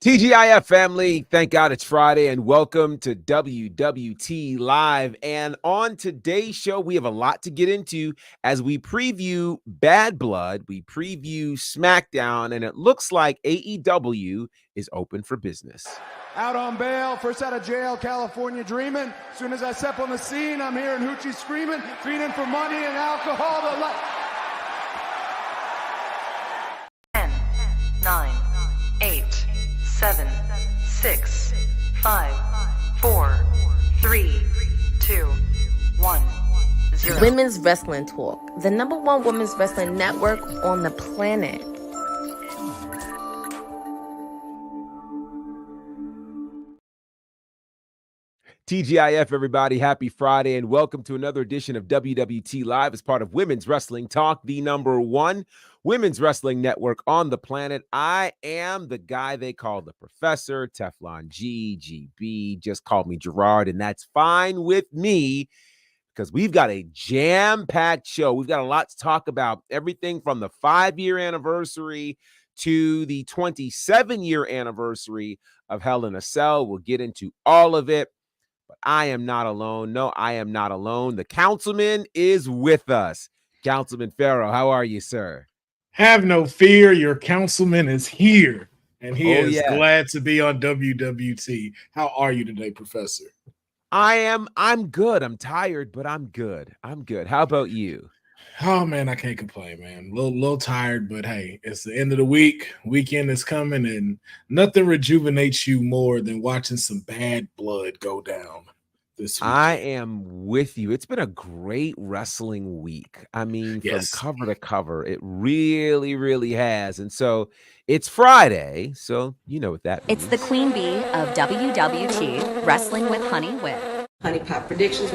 TGIF family, thank God it's Friday and welcome to WWT Live. And on today's show, we have a lot to get into as we preview Bad Blood, we preview Smackdown, and it looks like AEW is open for business. Out on bail, first out of jail, California dreaming. As soon as I step on the scene, I'm hearing hoochie screaming, feeding for money and alcohol. 10, 9, 8, 7, 6, 5, 4, 3, 2, 1, 0. Women's Wrestling Talk, the #1 women's wrestling network on the planet. TGIF, everybody, happy Friday, and welcome to another edition of WWT Live as part of Women's Wrestling Talk, the #1 women's wrestling network on the planet. I am the guy they call the Professor, Teflon G, GB, just call me Gerard, and that's fine with me because we've got a jam-packed show. We've got a lot to talk about, everything from the 5-year anniversary to the 27-year anniversary of Hell in a Cell. We'll get into all of it. But I am not alone. No, I am not alone. The councilman is with us. Councilman Farrow, how are you, sir? Have no fear. Your councilman is here, and he is glad to be on WWT. How are you today, Professor? I'm good. I'm tired, but I'm good. I'm good. How about you? Oh, man, I can't complain, man. A little tired, but hey, it's the end of the week. Weekend is coming, and nothing rejuvenates you more than watching some bad blood go down this week. I am with you. It's been a great wrestling week. I mean, from cover to cover, it really, really has. And so it's Friday, so you know what that means. It's the Queen Bee of WWT, Wrestling with Honey with Honey Pop Predictions.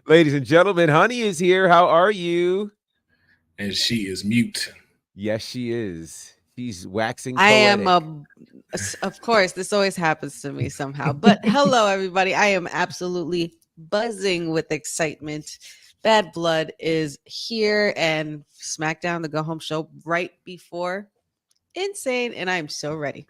Ladies and gentlemen, Honey is here. How are you? And she is mute. Yes, she is. She's waxing poetic. I am of course, this always happens to me somehow. But hello, everybody. I am absolutely buzzing with excitement. Bad Blood is here, and Smackdown, the go-home show, right before Insane, and I'm so ready.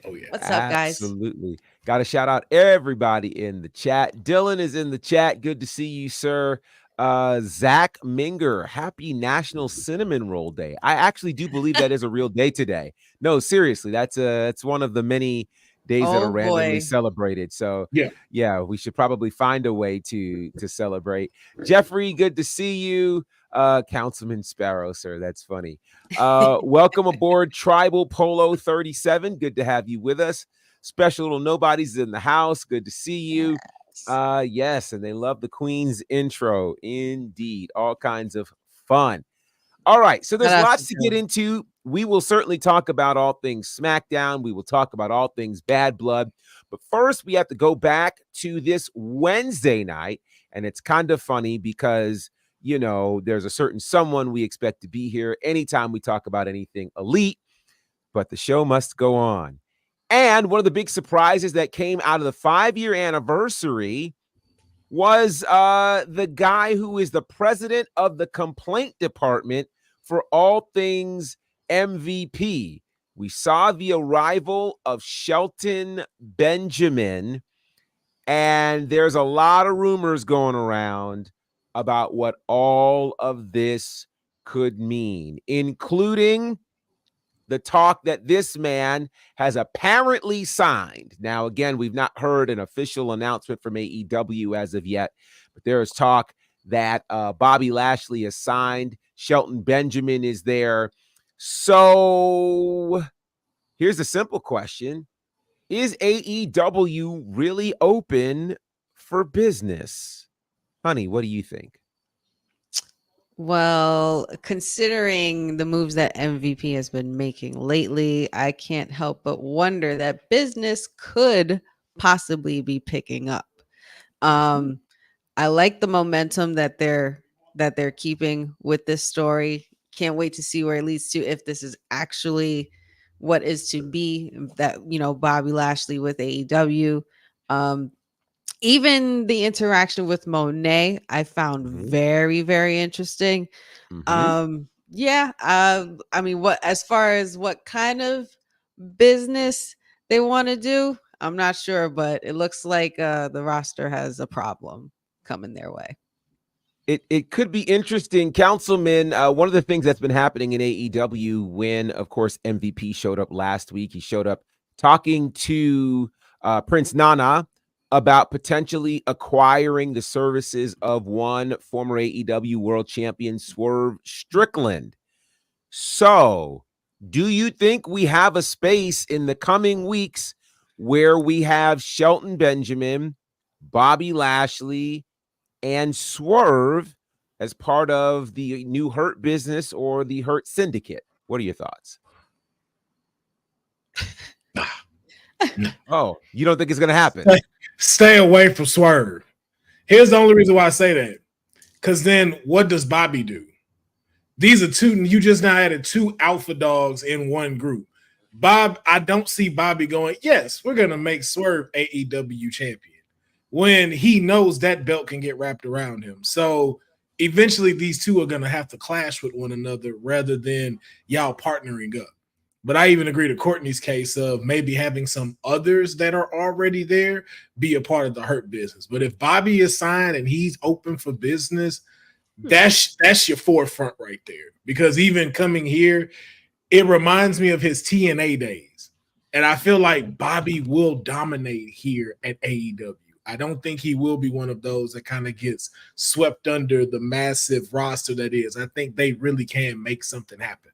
Oh, yeah. What's up, guys? Absolutely. Got to shout out everybody in the chat. Dylan is in the chat. Good to see you, sir. Zach Minger, happy National Cinnamon Roll Day. I actually do believe that is a real day today. No, seriously, that's one of the many days that are randomly celebrated. So yeah, we should probably find a way to celebrate. Jeffrey, good to see you. Councilman Sparrow, sir, that's funny. Welcome aboard Tribal Polo 37. Good to have you with us. Special Little Nobody's in the house. Good to see you. Yes, and they love the Queen's intro. Indeed, all kinds of fun. All right, so there's lots to get into. We will certainly talk about all things Smackdown. We will talk about all things Bad Blood. But first, we have to go back to this Wednesday night, and it's kind of funny because, you know, there's a certain someone we expect to be here anytime we talk about anything elite, but the show must go on. And one of the big surprises that came out of the 5-year anniversary was the guy who is the president of the complaint department for all things MVP. We saw the arrival of Shelton Benjamin, and there's a lot of rumors going around about what all of this could mean, including the talk that this man has apparently signed. Now, again, we've not heard an official announcement from AEW as of yet, but there is talk that Bobby Lashley has signed. Shelton Benjamin is there. So here's a simple question. Is AEW really open for business? Honey, what do you think? Well, considering the moves that MVP has been making lately, I can't help but wonder that business could possibly be picking up. I like the momentum that they're keeping with this story. Can't wait to see where it leads to, if this is actually what is to be, that, you know, Bobby Lashley with AEW. Even the interaction with Monet, I found very, very interesting. Yeah. I mean, as far as what kind of business they want to do, I'm not sure, but it looks like the roster has a problem coming their way. It could be interesting, Councilman. One of the things that's been happening in AEW, when of course MVP showed up last week, he showed up talking to Prince Nana about potentially acquiring the services of one former AEW World Champion, Swerve Strickland. So, do you think we have a space in the coming weeks where we have Shelton Benjamin, Bobby Lashley, and Swerve as part of the new Hurt Business or the Hurt Syndicate? What are your thoughts? Oh, you don't think it's going to happen? Stay away from Swerve. Here's the only reason why I say that. Because then what does Bobby do? These are two, you just now added two alpha dogs in one group. I don't see Bobby going, yes, we're going to make Swerve AEW champion, when he knows that belt can get wrapped around him. So eventually these two are going to have to clash with one another rather than y'all partnering up. But I even agree to Courtney's case of maybe having some others that are already there be a part of the Hurt Business. But if Bobby is signed and he's open for business, that's your forefront right there. Because even coming here, it reminds me of his TNA days. And I feel like Bobby will dominate here at AEW. I don't think he will be one of those that kind of gets swept under the massive roster that is. I think they really can make something happen.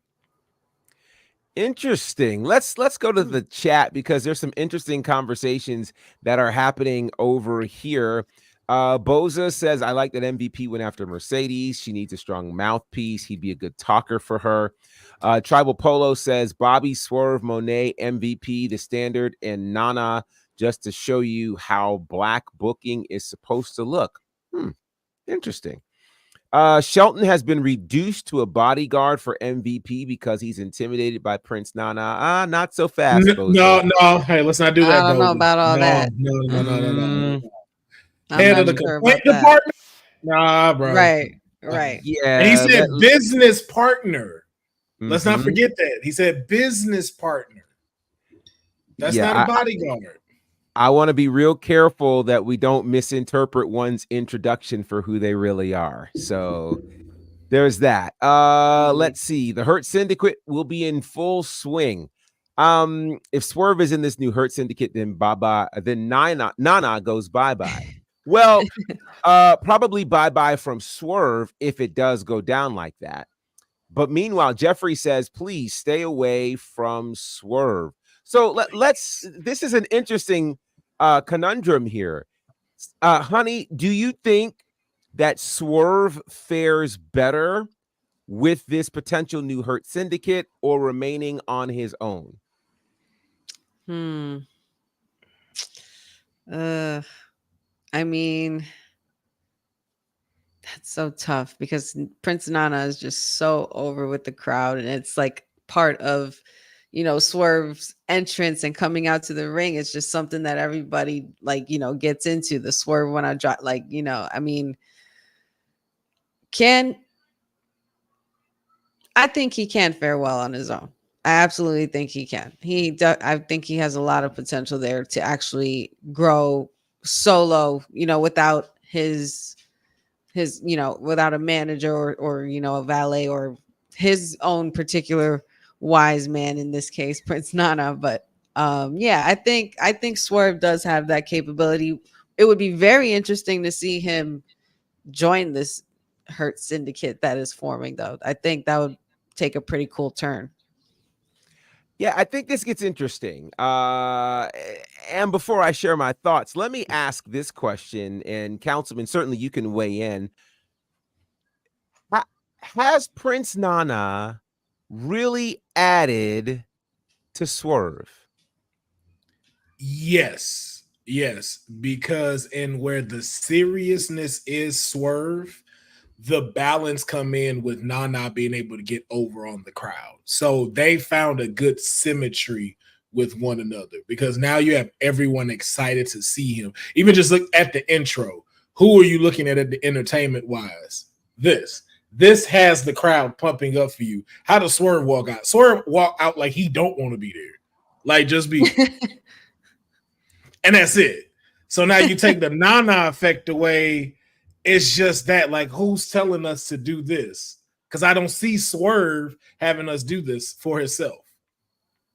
Interesting. Let's go to the chat because there's some interesting conversations that are happening over here. Boza says, I like that MVP went after Mercedes. She needs a strong mouthpiece. He'd be a good talker for her. Tribal Polo says, Bobby, Swerve, Monet, MVP, the standard, and Nana, just to show you how black booking is supposed to look. Interesting. Shelton has been reduced to a bodyguard for MVP because he's intimidated by Prince Nana. Not so fast. No. Hey, let's not do that. I don't know about all that. No. I'm not the sure complaint about that. department. Nah, bro. Right. Yeah. And he said business partner. Let's not forget that. He said business partner. That's not a bodyguard. I want to be real careful that we don't misinterpret one's introduction for who they really are. So there's that. Let's see. The Hurt Syndicate will be in full swing. If Swerve is in this new Hurt Syndicate, then Nana goes bye-bye. Well, probably bye-bye from Swerve if it does go down like that. But meanwhile, Jeffrey says, please stay away from Swerve. So this is an interesting conundrum here. Honey, do you think that Swerve fares better with this potential new Hurt Syndicate or remaining on his own? I mean, that's so tough because Prince Nana is just so over with the crowd, and it's like part of, Swerve's entrance and coming out to the ring. It's just something that everybody gets into. The Swerve when I drop, I mean, I think he can fare well on his own. I absolutely think he can. I think he has a lot of potential there to actually grow solo, without his without a manager or a valet or his own particular wise man, in this case, Prince Nana. But I think Swerve does have that capability. It would be very interesting to see him join this Hurt Syndicate that is forming, though. I think that would take a pretty cool turn. Yeah, I think this gets interesting. And before I share my thoughts, let me ask this question, and Councilman, certainly you can weigh in. Has Prince Nana really added to Swerve? Yes, because in where the seriousness is Swerve, the balance come in with Nana being able to get over on the crowd. So they found a good symmetry with one another because now you have everyone excited to see him. Even just look at the intro. Who are you looking at the entertainment wise? This. this has the crowd pumping up for you. How does Swerve walk out? Swerve walk out like he don't want to be there. Like just be and that's it. So now you take the Nana effect away. It's just that, like, who's telling us to do this? Because I don't see Swerve having us do this for himself.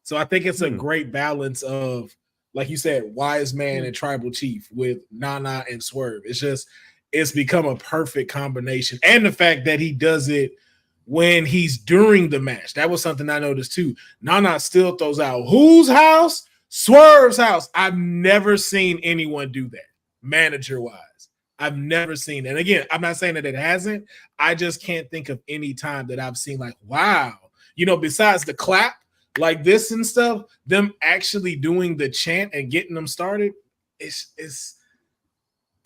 So I think it's a great balance of, like you said, wise man and tribal chief with Nana and Swerve. It's become a perfect combination. And the fact that he does it when he's during the match. That was something I noticed too. Nana still throws out whose house? Swerve's house. I've never seen anyone do that, manager-wise. I've never seen it. And again, I'm not saying that it hasn't. I just can't think of any time that I've seen like, wow, besides the clap like this and stuff, them actually doing the chant and getting them started, it's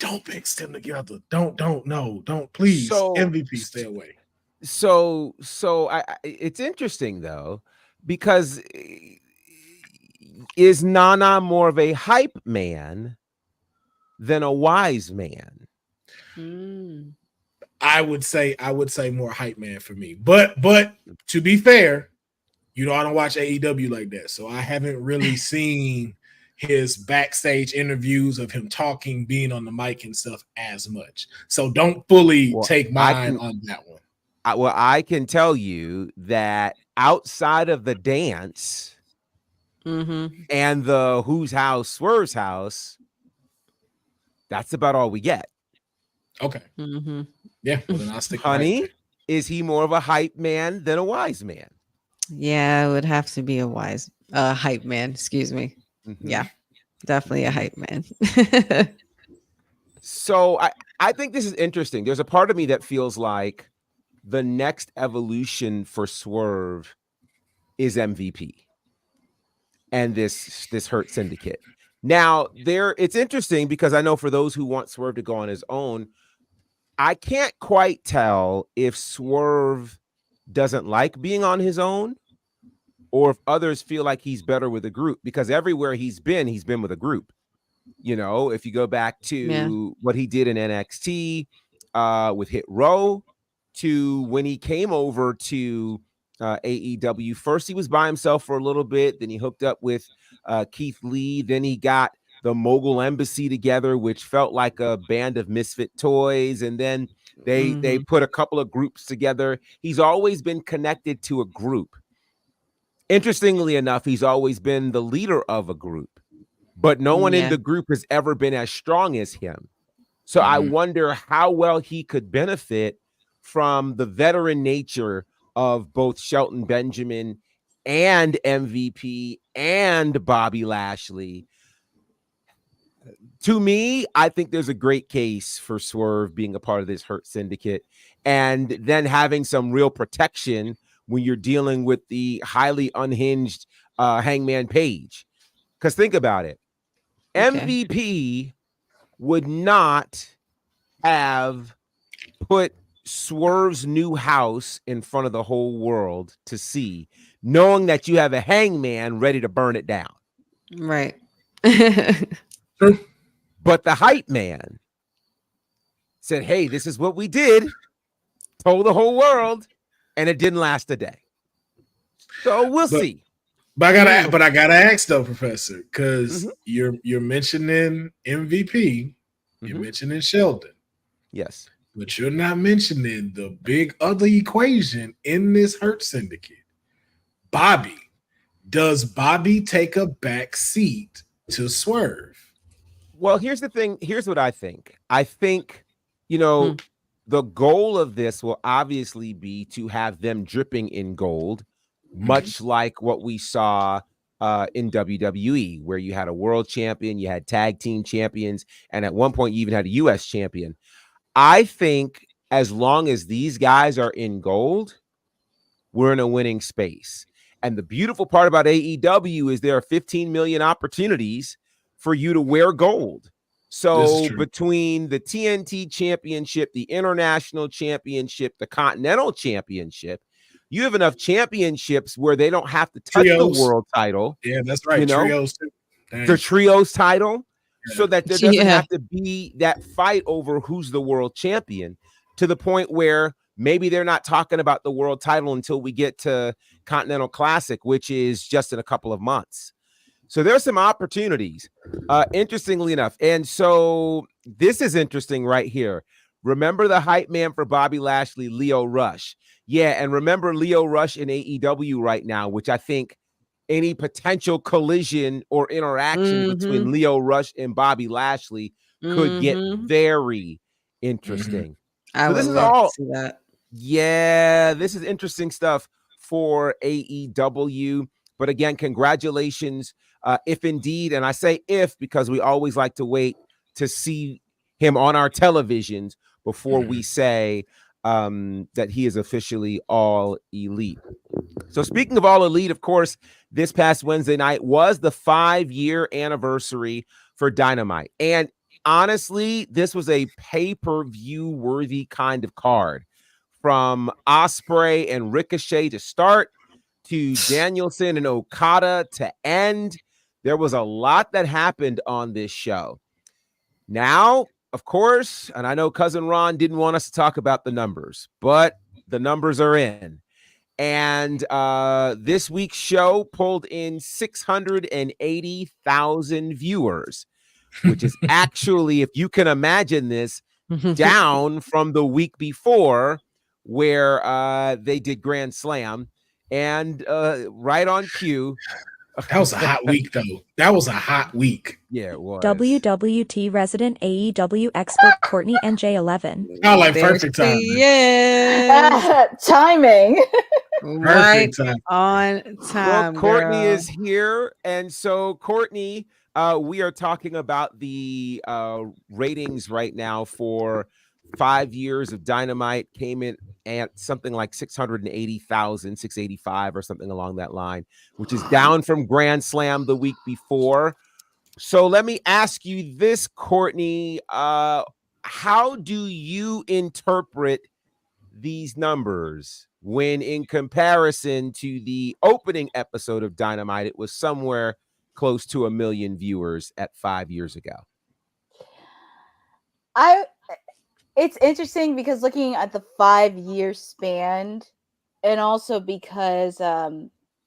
don't mix them together. Don't please. MVP stay away. So it's interesting though, because is Nana more of a hype man than a wise man? I would say more hype man for me. But to be fair, I don't watch AEW like that. So I haven't really seen his backstage interviews of him talking, being on the mic and stuff as much. So don't fully take mine on that one. I can tell you that outside of the dance and the whose house, Swerve's house, that's about all we get. Okay. Yeah. Well, then I'll stick. Honey, is he more of a hype man than a wise man? Yeah, it would have to be a hype man. Excuse me. Yeah, definitely a hype man. So I think this is interesting. There's a part of me that feels like the next evolution for Swerve is MVP and this Hurt Syndicate. Now, it's interesting because I know for those who want Swerve to go on his own, I can't quite tell if Swerve doesn't like being on his own or if others feel like he's better with a group, because everywhere he's been with a group. If you go back to what he did in NXT with Hit Row, to when he came over to AEW, first he was by himself for a little bit, then he hooked up with Keith Lee, then he got the Mogul Embassy together, which felt like a band of misfit toys, and then they put a couple of groups together. He's always been connected to a group. Interestingly enough, he's always been the leader of a group, but no one in the group has ever been as strong as him. So I wonder how well he could benefit from the veteran nature of both Shelton Benjamin and MVP and Bobby Lashley. To me, I think there's a great case for Swerve being a part of this Hurt Syndicate and then having some real protection when you're dealing with the highly unhinged Hangman Page. Because think about it. MVP would not have put Swerve's new house in front of the whole world to see, knowing that you have a Hangman ready to burn it down. Right. But the hype man said, hey, this is what we did, told the whole world, and it didn't last a day. So we'll see. But I gotta ask though, Professor, because you're mentioning MVP, you're mentioning Sheldon. Yes. But you're not mentioning the big other equation in this Hurt Syndicate. Bobby. Does Bobby take a back seat to Swerve? Well, here's the thing. Here's what I think. I think, the goal of this will obviously be to have them dripping in gold, much like what we saw in WWE, where you had a world champion, you had tag team champions, and at one point you even had a U.S. champion. I think as long as these guys are in gold, we're in a winning space. And the beautiful part about AEW is there are 15 million opportunities for you to wear gold. So between the TNT championship, the international championship, the continental championship, you have enough championships where they don't have to touch the world title. Yeah, that's right. Trios too. The trios title, so that there doesn't have to be that fight over who's the world champion, to the point where maybe they're not talking about the world title until we get to Continental Classic, which is just in a couple of months. So there's some opportunities, interestingly enough. And so this is interesting right here. Remember the hype man for Bobby Lashley, Lio Rush. Yeah, and remember Lio Rush in AEW right now, which I think any potential collision or interaction between Lio Rush and Bobby Lashley could get very interesting. I so would this is love all, to see that. Yeah, this is interesting stuff for AEW. But again, congratulations. If indeed, and I say if because we always like to wait to see him on our televisions before we say that he is officially All Elite. So speaking of All Elite, of course, this past Wednesday night was the 5-year anniversary for Dynamite. And honestly, this was a pay-per-view worthy kind of card. From Ospreay and Ricochet to start, to Danielson and Okada to end. There was a lot that happened on this show. Now, of course, and I know Cousin Ron didn't want us to talk about the numbers, but the numbers are in. And this week's show pulled in 680,000 viewers, which is actually, if you can imagine this, down from the week before where they did Grand Slam. And right on cue. That was a hot week, though. That was a hot week. Yeah, it was. WWT resident AEW expert Courtney NJ11. Oh, like perfect time. Yeah. Timing. Right time. on time. Well, Courtney girl. is here. And so, Courtney, we are talking about the ratings right now for 5 years of Dynamite. Came in at something like 680,000, 685 or something along that line, which is down from Grand Slam the week before. So let me ask you this, Courtney. How do you interpret these numbers when in comparison to the opening episode of Dynamite, it was somewhere close to 1 million viewers at 5 years ago? It's interesting because looking at the 5-year span, and also because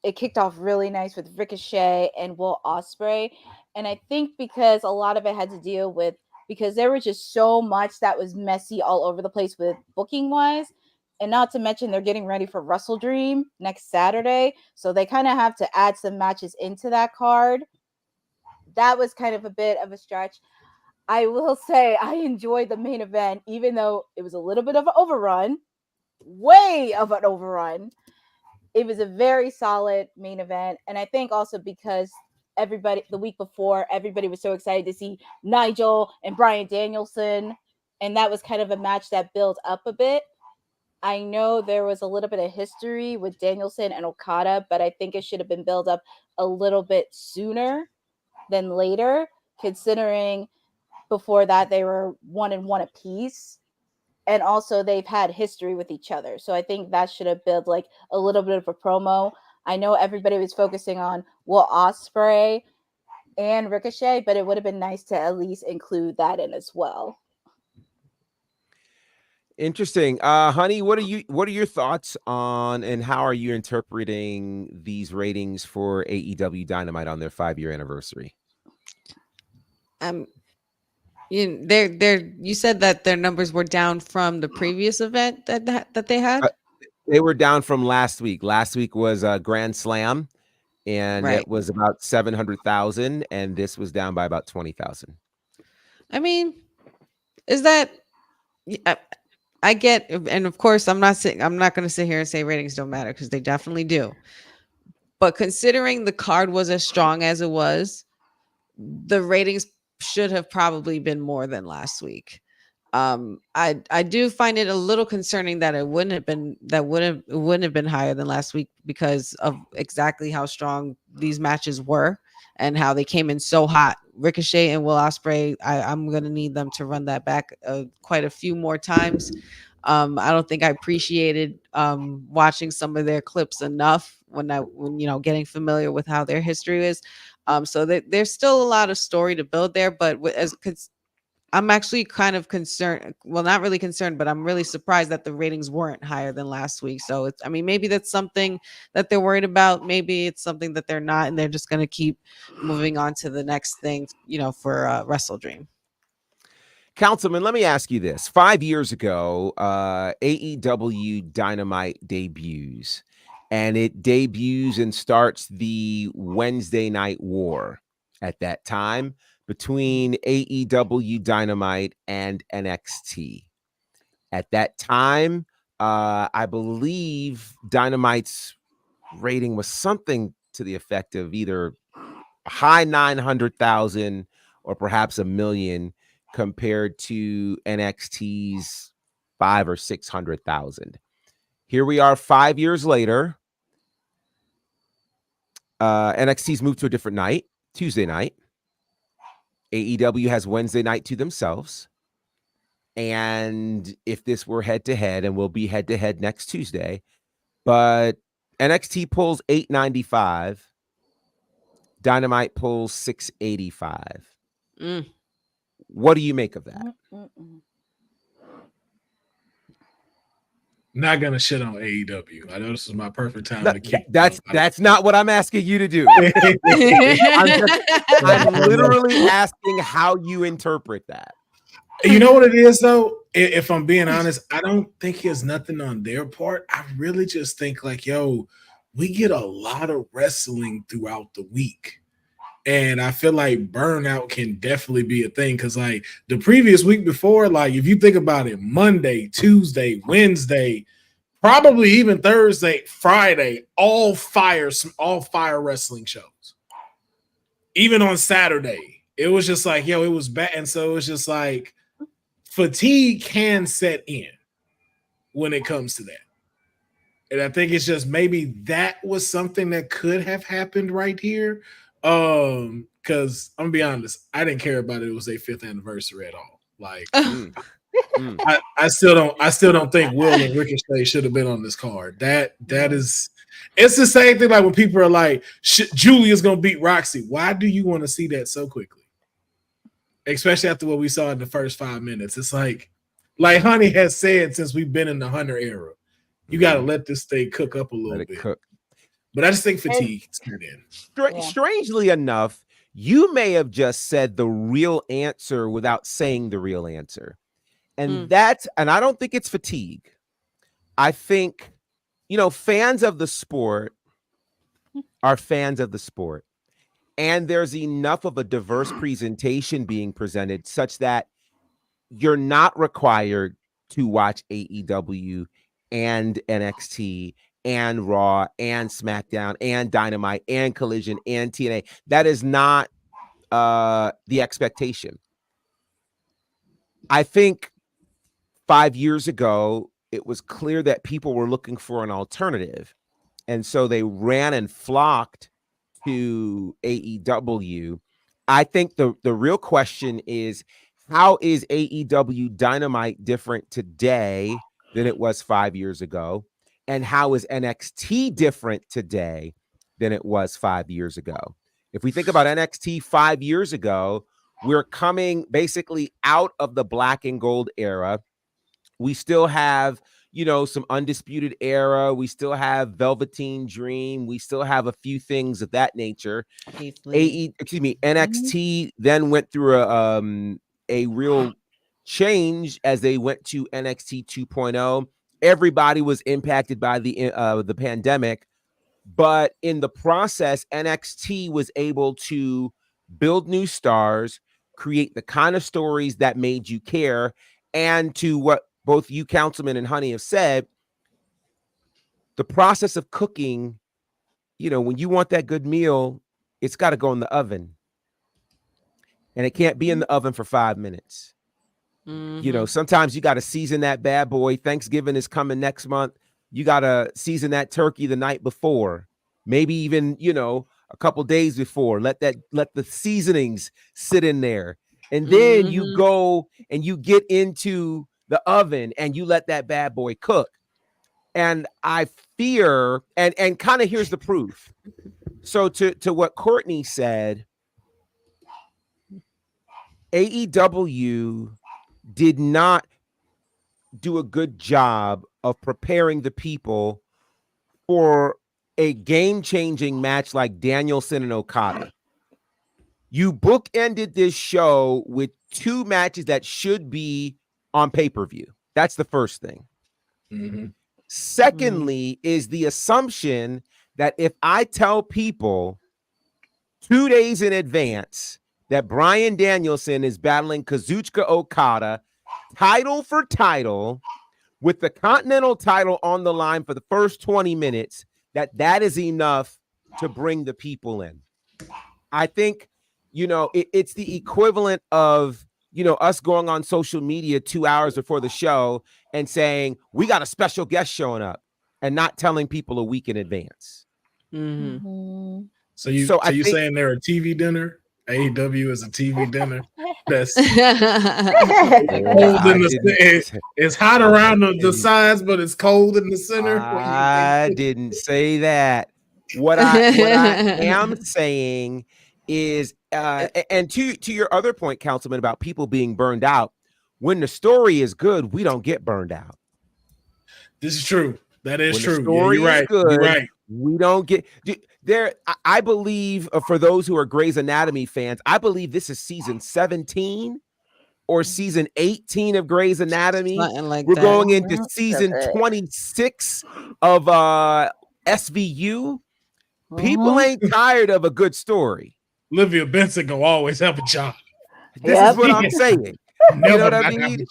it kicked off really nice with Ricochet and Will Ospreay, and I think because a lot of it had to deal with because there was just so much that was messy all over the place with booking wise, and not to mention they're getting ready for Wrestle Dream next Saturday, so they kind of have to add some matches into that card. That was kind of a bit of a stretch. I will say I enjoyed the main event, even though it was a little bit of an overrun, way of an overrun. It was a very solid main event. And I think also because everybody, the week before, everybody was so excited to see Nigel and Bryan Danielson. And that was kind of a match that built up a bit. I know there was a little bit of history with Danielson and Okada, but I think it should have been built up a little bit sooner than later, considering before that they were 1-1 apiece, and also they've had history with each other. So I think that should have built like a little bit of a promo. I know everybody was focusing on Will Ospreay and Ricochet, but it would have been nice to at least include that in as well. Interesting. Honey, what are your thoughts on and how are you interpreting these ratings for AEW Dynamite on their 5-year anniversary? You said that their numbers were down from the previous event that they had. They were down from last week. Last week was a Grand Slam, and it was about 700,000, and this was down by about 20,000. I mean, is that? I get, and of course, I'm not going to sit here and say ratings don't matter because they definitely do. But considering the card was as strong as it was, the ratings should have probably been more than last week. I do find it a little concerning that it wouldn't have been higher than last week because of exactly how strong these matches were and how they came in so hot. Ricochet and Will Ospreay, I'm gonna need them to run that back quite a few more times. I don't think I appreciated watching some of their clips enough when getting familiar with how their history is. So there's still a lot of story to build there, but I'm actually kind of concerned. Well, not really concerned, but I'm really surprised that the ratings weren't higher than last week. So it's, I mean, maybe that's something that they're worried about. Maybe it's something that they're not, and they're just going to keep moving on to the next thing, for Wrestle Dream. Councilman, let me ask you this. 5 years ago, AEW Dynamite debuts, and it debuts and starts the Wednesday Night War at that time between AEW Dynamite and NXT. At that time, I believe Dynamite's rating was something to the effect of either a high 900,000 or perhaps 1 million compared to NXT's 500,000 or 600,000. Here we are 5 years later. NXT's moved to a different night, Tuesday night. AEW has Wednesday night to themselves. And if this were head-to-head, and we'll be head-to-head next Tuesday, but NXT pulls 895, Dynamite pulls 685. What do you make of that? Not gonna shit on AEW. I know this is my perfect time to keep. That's not what I'm asking you to do. I'm literally asking how you interpret that. You know what it is, though? If I'm being honest, I don't think it's nothing on their part. I really just think like, yo, we get a lot of wrestling throughout the week. And I feel like burnout can definitely be a thing. Because like the previous week before, like if you think about it, Monday, Tuesday, Wednesday, probably even Thursday, Friday, all fire wrestling shows. Even on Saturday, it was just like, yo, it was bad. And so it was just like fatigue can set in when it comes to that. And I think it's just maybe that was something that could have happened right here. Because I'm gonna be honest, I didn't care about it. It was their 5th anniversary at all. Like, I still don't think Will and Ricochet should have been on this card. That is, it's the same thing. Like when people are like, Julia's gonna beat Roxy. Why do you want to see that so quickly? Especially after what we saw in the first 5 minutes. It's like Honey has said since we've been in the Hunter era, you got to let this thing cook up a little bit. Cook. But I just think fatigue set in. Strangely enough, you may have just said the real answer without saying the real answer. And and I don't think it's fatigue. I think, fans of the sport are fans of the sport. And there's enough of a diverse presentation being presented such that you're not required to watch AEW and NXT and Raw and Smackdown and Dynamite and Collision and TNA. That is not the expectation. I think 5 years ago, it was clear that people were looking for an alternative. And so they ran and flocked to AEW. I think the real question is, how is AEW Dynamite different today than it was 5 years ago? And how is NXT different today than it was 5 years ago? If we think about NXT 5 years ago, we're coming basically out of the black and gold era. We still have, some Undisputed Era. We still have Velveteen Dream. We still have a few things of that nature. NXT then went through a real change as they went to NXT 2.0. Everybody was impacted by the pandemic, but in the process, NXT was able to build new stars, create the kind of stories that made you care, and to what both you, Councilman, and Honey have said, the process of cooking, when you want that good meal, it's got to go in the oven. And it can't be in the oven for 5 minutes. Sometimes you got to season that bad boy. Thanksgiving is coming next month. You got to season that turkey the night before, maybe even, a couple days before. Let the seasonings sit in there. And then you go and you get into the oven and you let that bad boy cook. And I fear, and kind of here's the proof. So to what Courtney said, AEW did not do a good job of preparing the people for a game-changing match like Danielson and Okada. You bookended this show with 2 matches that should be on pay-per-view. That's the first thing. Mm-hmm. Secondly, is the assumption that if I tell people 2 days in advance that Bryan Danielson is battling Kazuchika Okada, title for title, with the Continental title on the line for the first 20 minutes, that is enough to bring the people in. I think, it's the equivalent of, us going on social media 2 hours before the show and saying, we got a special guest showing up, and not telling people a week in advance. Mm-hmm. So you saying they're a TV dinner? AEW is a TV dinner. That's it's hot around the sides, but it's cold in the center. I didn't say that. What I am saying is, and to your other point, Councilman, about people being burned out, when the story is good, we don't get burned out. This is true. That is when true. The story you're right. Is good, you're right. We don't get there. I believe, for those who are Grey's Anatomy fans, I believe this is season 17 or season 18 of Grey's Anatomy. Like We're that. going into season 26 of SVU. People ain't tired of a good story. Olivia Benson gonna always have a job. This is what I'm saying. You know what I mean?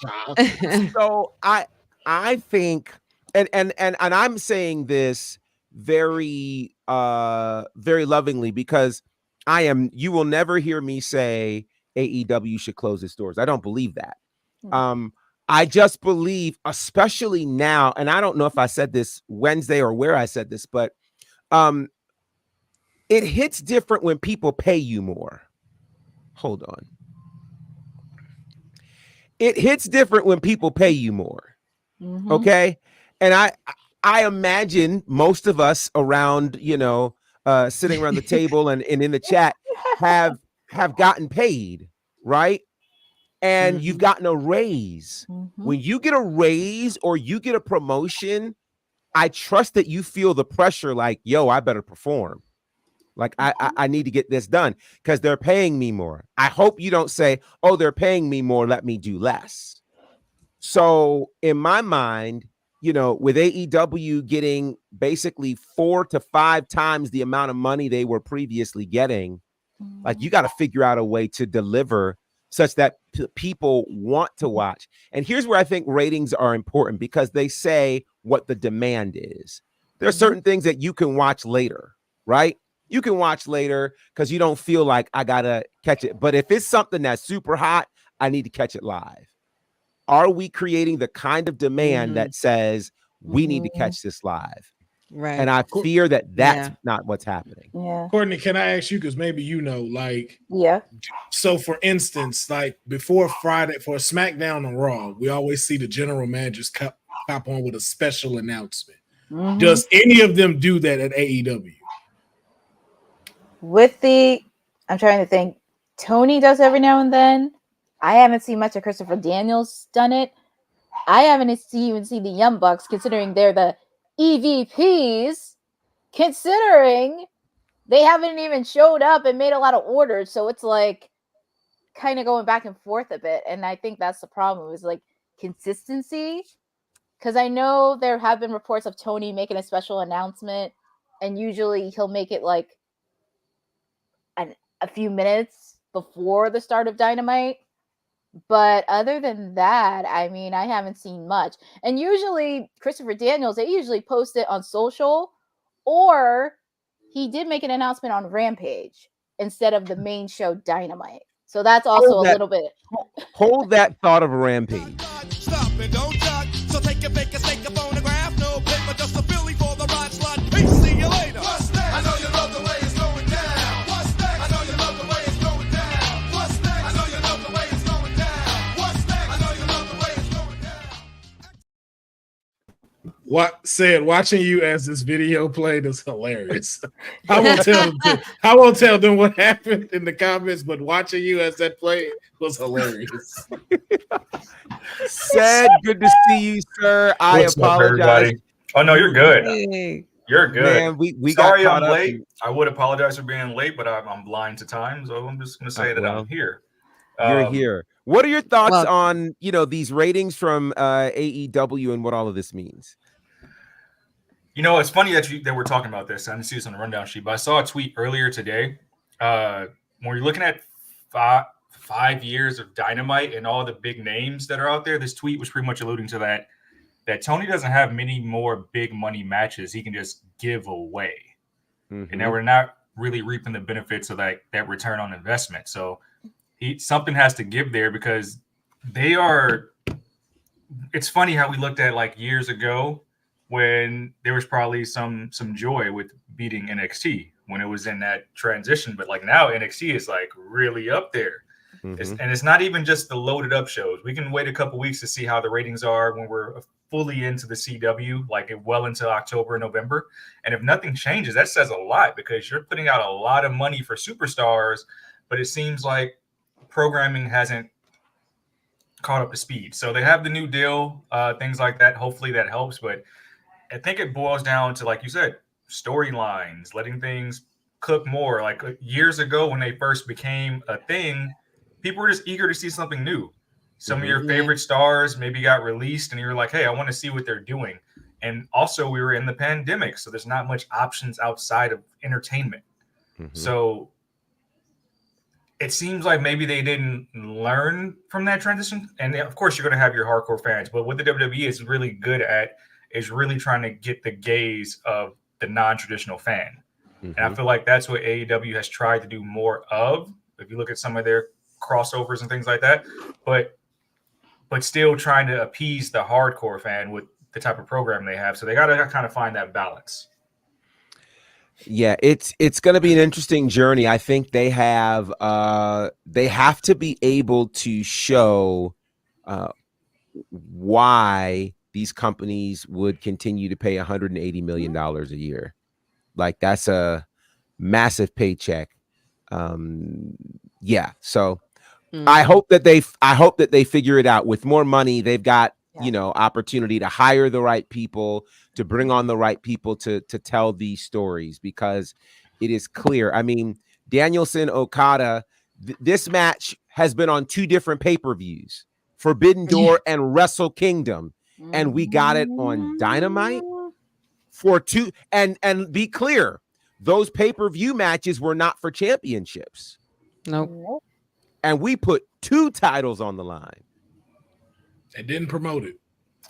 So I think, and I'm saying this very very lovingly, because you will never hear me say AEW should close its doors. I don't believe that. I just believe, especially now, and I don't know if I said this Wednesday or where I said this, but it hits different when people pay you more. Hold on. It hits different when people pay you more. Mm-hmm. Okay. And I imagine most of us around, sitting around the table and in the chat have gotten paid, right? And you've gotten a raise. Mm-hmm. When you get a raise or you get a promotion, I trust that you feel the pressure like, yo, I better perform. Like, I need to get this done because they're paying me more. I hope you don't say, oh, they're paying me more, let me do less. So in my mind, with AEW getting basically 4 to 5 times the amount of money they were previously getting, like, you got to figure out a way to deliver such that people want to watch. And here's where I think ratings are important, because they say what the demand is. There are certain things that you can watch later, right? You can watch later because you don't feel like I got to catch it. But if it's something that's super hot, I need to catch it live. Are we creating the kind of demand that says we need to catch this live? Right. And I fear that that's not what's happening. Yeah. Courtney, can I ask you, because maybe yeah. So for instance, like before Friday, for SmackDown and Raw, we always see the general managers pop on with a special announcement. Mm-hmm. Does any of them do that at AEW? I'm trying to think. Tony does every now and then. I haven't seen much of Christopher Daniels done it. I haven't even seen the Young Bucks, considering they're the EVPs, considering they haven't even showed up and made a lot of orders. So it's like kind of going back and forth a bit. And I think that's the problem, is like consistency. Because I know there have been reports of Tony making a special announcement, and usually he'll make it like a few minutes before the start of Dynamite. But other than that, I mean, I haven't seen much. And usually Christopher Daniels, they usually post it on social, or he did make an announcement on Rampage instead of the main show Dynamite. So that's also a little bit. Hold that thought of Rampage. Stop it, don't judge. So take a pic and take a photograph. No paper, just a Philly for the ride slot. Peace, see you later. What's next? I know you love the way it's going down. What's next? I know you love the way it's going down. What's next? I know you love the way it's going down. What's next? I know you love the way it's going down. watching you as this video played is hilarious. I won't tell them what happened in the comments, but watching you as that play was hilarious. Said, good to see you, sir. I What's up, apologize. everybody? Oh no, you're good. Hey. You're good. Man, we Sorry got caught I'm up late. in- I would apologize for being late, but I'm blind to time, so I'm just gonna say that well, I'm here. You're here. What are your thoughts Well- on these ratings from AEW and what all of this means? You know, it's funny that we're talking about this. I didn't see this on the rundown sheet, but I saw a tweet earlier today. When you're looking at 5 years of Dynamite and all the big names that are out there, this tweet was pretty much alluding to that Tony doesn't have many more big money matches he can just give away. Mm-hmm. And that we're not really reaping the benefits of that return on investment. So something has to give there, because they are. It's funny how we looked at like years ago when there was probably some joy with beating NXT when it was in that transition, but like now NXT is like really up there. Mm-hmm. And it's not even just the loaded up shows. We can wait a couple weeks to see how the ratings are when we're fully into the CW, like well into October, November. And if nothing changes, that says a lot, because you're putting out a lot of money for superstars, but it seems like programming hasn't caught up to speed. So they have the new deal, things like that. Hopefully that helps. But I think it boils down to, like you said, storylines, letting things cook more. Like years ago when they first became a thing, people were just eager to see something new. Some of your favorite stars maybe got released and you were like, hey, I want to see what they're doing. And also we were in the pandemic, so there's not much options outside of entertainment. Mm-hmm. So it seems like maybe they didn't learn from that transition. And of course you're going to have your hardcore fans, but what the WWE is really good at is really trying to get the gaze of the non-traditional fan. Mm-hmm. And I feel like that's what AEW has tried to do more of. If you look at some of their crossovers and things like that, but still trying to appease the hardcore fan with the type of program they have. So they got to kind of find that balance. Yeah, it's going to be an interesting journey. I think they have to be able to show why these companies would continue to pay $180 million a year. Like, that's a massive paycheck. Yeah. So I hope that they figure it out. With more money, they've got, opportunity to hire the right people, to bring on the right people to tell these stories, because it is clear. I mean, Danielson Okada, this match has been on 2 different pay-per-views, Forbidden Door and Wrestle Kingdom. And we got it on Dynamite for 2. And be clear, those pay-per-view matches were not for championships. Nope. And we put 2 titles on the line. They didn't promote it.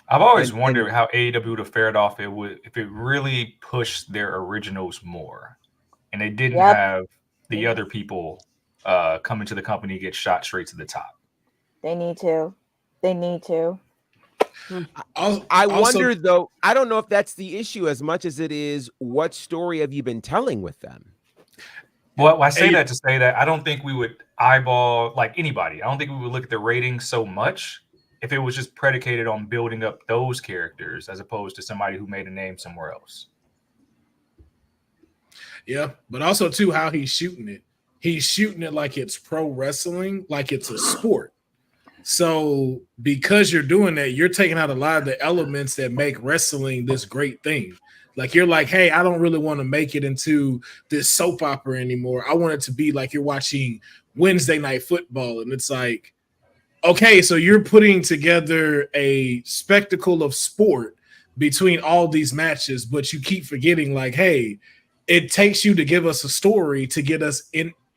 I've always wondered how AEW would have fared off if it really pushed their originals more, and they didn't have the other people come into the company get shot straight to the top. They need to. I wonder, though, I don't know if that's the issue as much as it is what story have you been telling with them? Well, I say that to say that I don't think we would eyeball like anybody. I don't think we would look at the ratings so much if it was just predicated on building up those characters as opposed to somebody who made a name somewhere else. Yeah, but also too how he's shooting it. He's shooting it like it's pro wrestling, like it's a sport. So because you're doing that, you're taking out a lot of the elements that make wrestling this great thing. Like, you're like, hey, I don't really want to make it into this soap opera anymore. I want it to be like you're watching Wednesday Night Football. And it's like, okay, so you're putting together a spectacle of sport between all these matches, but you keep forgetting, like, hey, it takes you to give us a story to get us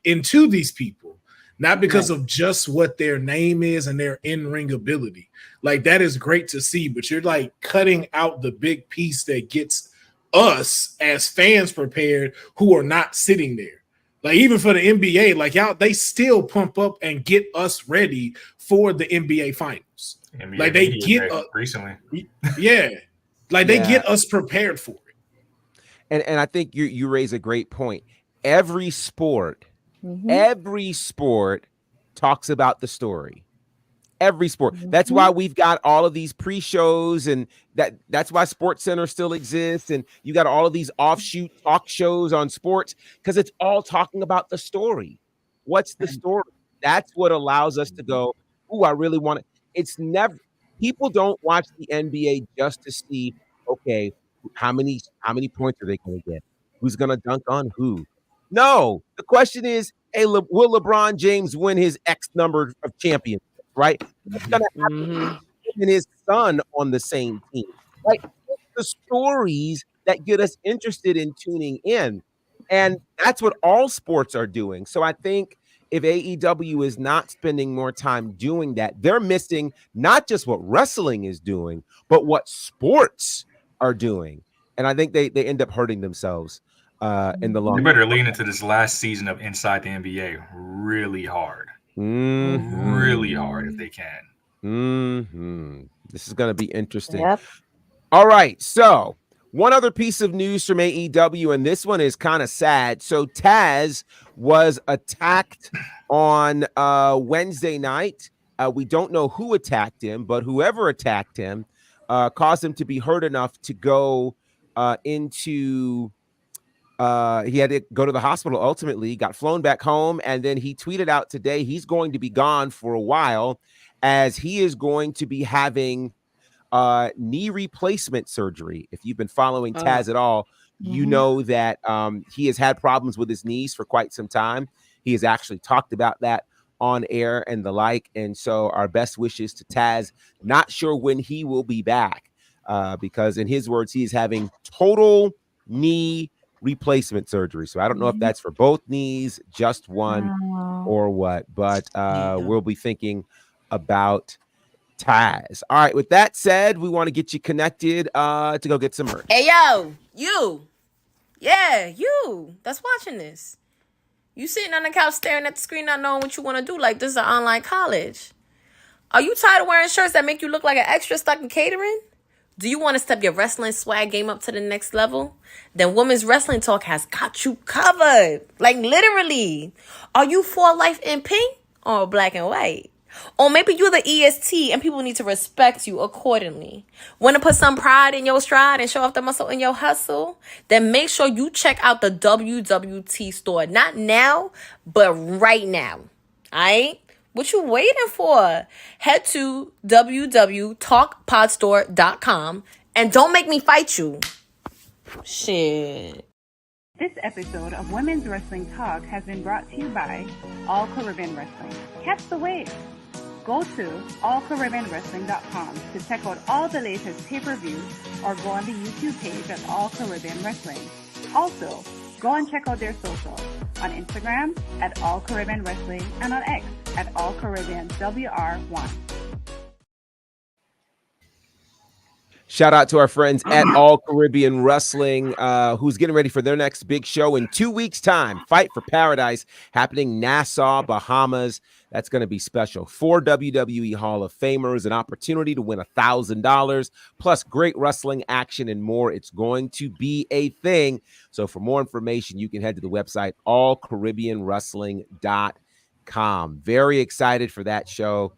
into these people, not because of just what their name is and their in-ring ability. Like, that is great to see, but you're like cutting out the big piece that gets us as fans prepared who are not sitting there. Like, even for the NBA, like, y'all, they still pump up and get us ready for the NBA finals. NBA like, they get recently. Yeah. Like, they get us prepared for it. And I think you raise a great point. Every sport talks about the story. Every sport. That's why we've got all of these pre-shows, and that's why Sports Center still exists, and you got all of these offshoot talk shows on sports, because it's all talking about the story. What's the story? That's what allows us to go, "Ooh, I really want it." It's never, people don't watch the NBA just to see, okay, how many points are they going to get? Who's going to dunk on who? No, the question is, hey, will LeBron James win his X number of championships? Right? What's going to happen with him and his son on the same team? Right? It's the stories that get us interested in tuning in. And that's what all sports are doing. So I think if AEW is not spending more time doing that, they're missing not just what wrestling is doing, but what sports are doing. And I think they end up hurting themselves in the long You run. better lean into this last season of Inside the NBA really hard. Mm-hmm. Really hard if they can. Mm-hmm. This is going to be interesting. Yep. All right. So one other piece of news from AEW, and this one is kind of sad. So Taz was attacked on Wednesday night. We don't know who attacked him, but whoever attacked him caused him to be hurt enough to go into he had to go to the hospital. Ultimately got flown back home, and then he tweeted out today he's going to be gone for a while, as he is going to be having knee replacement surgery. If you've been following Taz at all, you know that he has had problems with his knees for quite some time. He has actually talked about that on air and the like, and so our best wishes to Taz. Not sure when he will be back, because in his words, he is having total knee replacement surgery. So I don't know if that's for both knees, just one, or what, but we'll be thinking about Taz. All right, with that said, we want to get you connected to go get some merch. Hey, yo, you. Yeah, you that's watching this. You sitting on the couch staring at the screen, not knowing what you want to do, like this is an online college. Are you tired of wearing shirts that make you look like an extra stuck in catering? Do you want to step your wrestling swag game up to the next level? Then Women's Wrestling Talk has got you covered. Like, literally. Are you for life in pink or black and white? Or maybe you're the EST and people need to respect you accordingly. Want to put some pride in your stride and show off the muscle in your hustle? Then make sure you check out the WWT store. Not now, but right now. All right? What you waiting for? Head to www.talkpodstore.com and don't make me fight you. Shit. This episode of Women's Wrestling Talk has been brought to you by All Caribbean Wrestling. Catch the wave. Go to allcaribbeanwrestling.com to check out all the latest pay-per-views, or go on the YouTube page at All Caribbean Wrestling. Also, go and check out their socials on Instagram at All Caribbean Wrestling and on X at All Caribbean WR1. Shout out to our friends at All Caribbean Wrestling, who's getting ready for their next big show in 2 weeks' time. Fight for Paradise, happening Nassau, Bahamas. That's going to be special. 4 WWE Hall of Famers, an opportunity to win $1,000, plus great wrestling action and more. It's going to be a thing. So for more information, you can head to the website, allcaribbeanwrestling.com. Very excited for that show.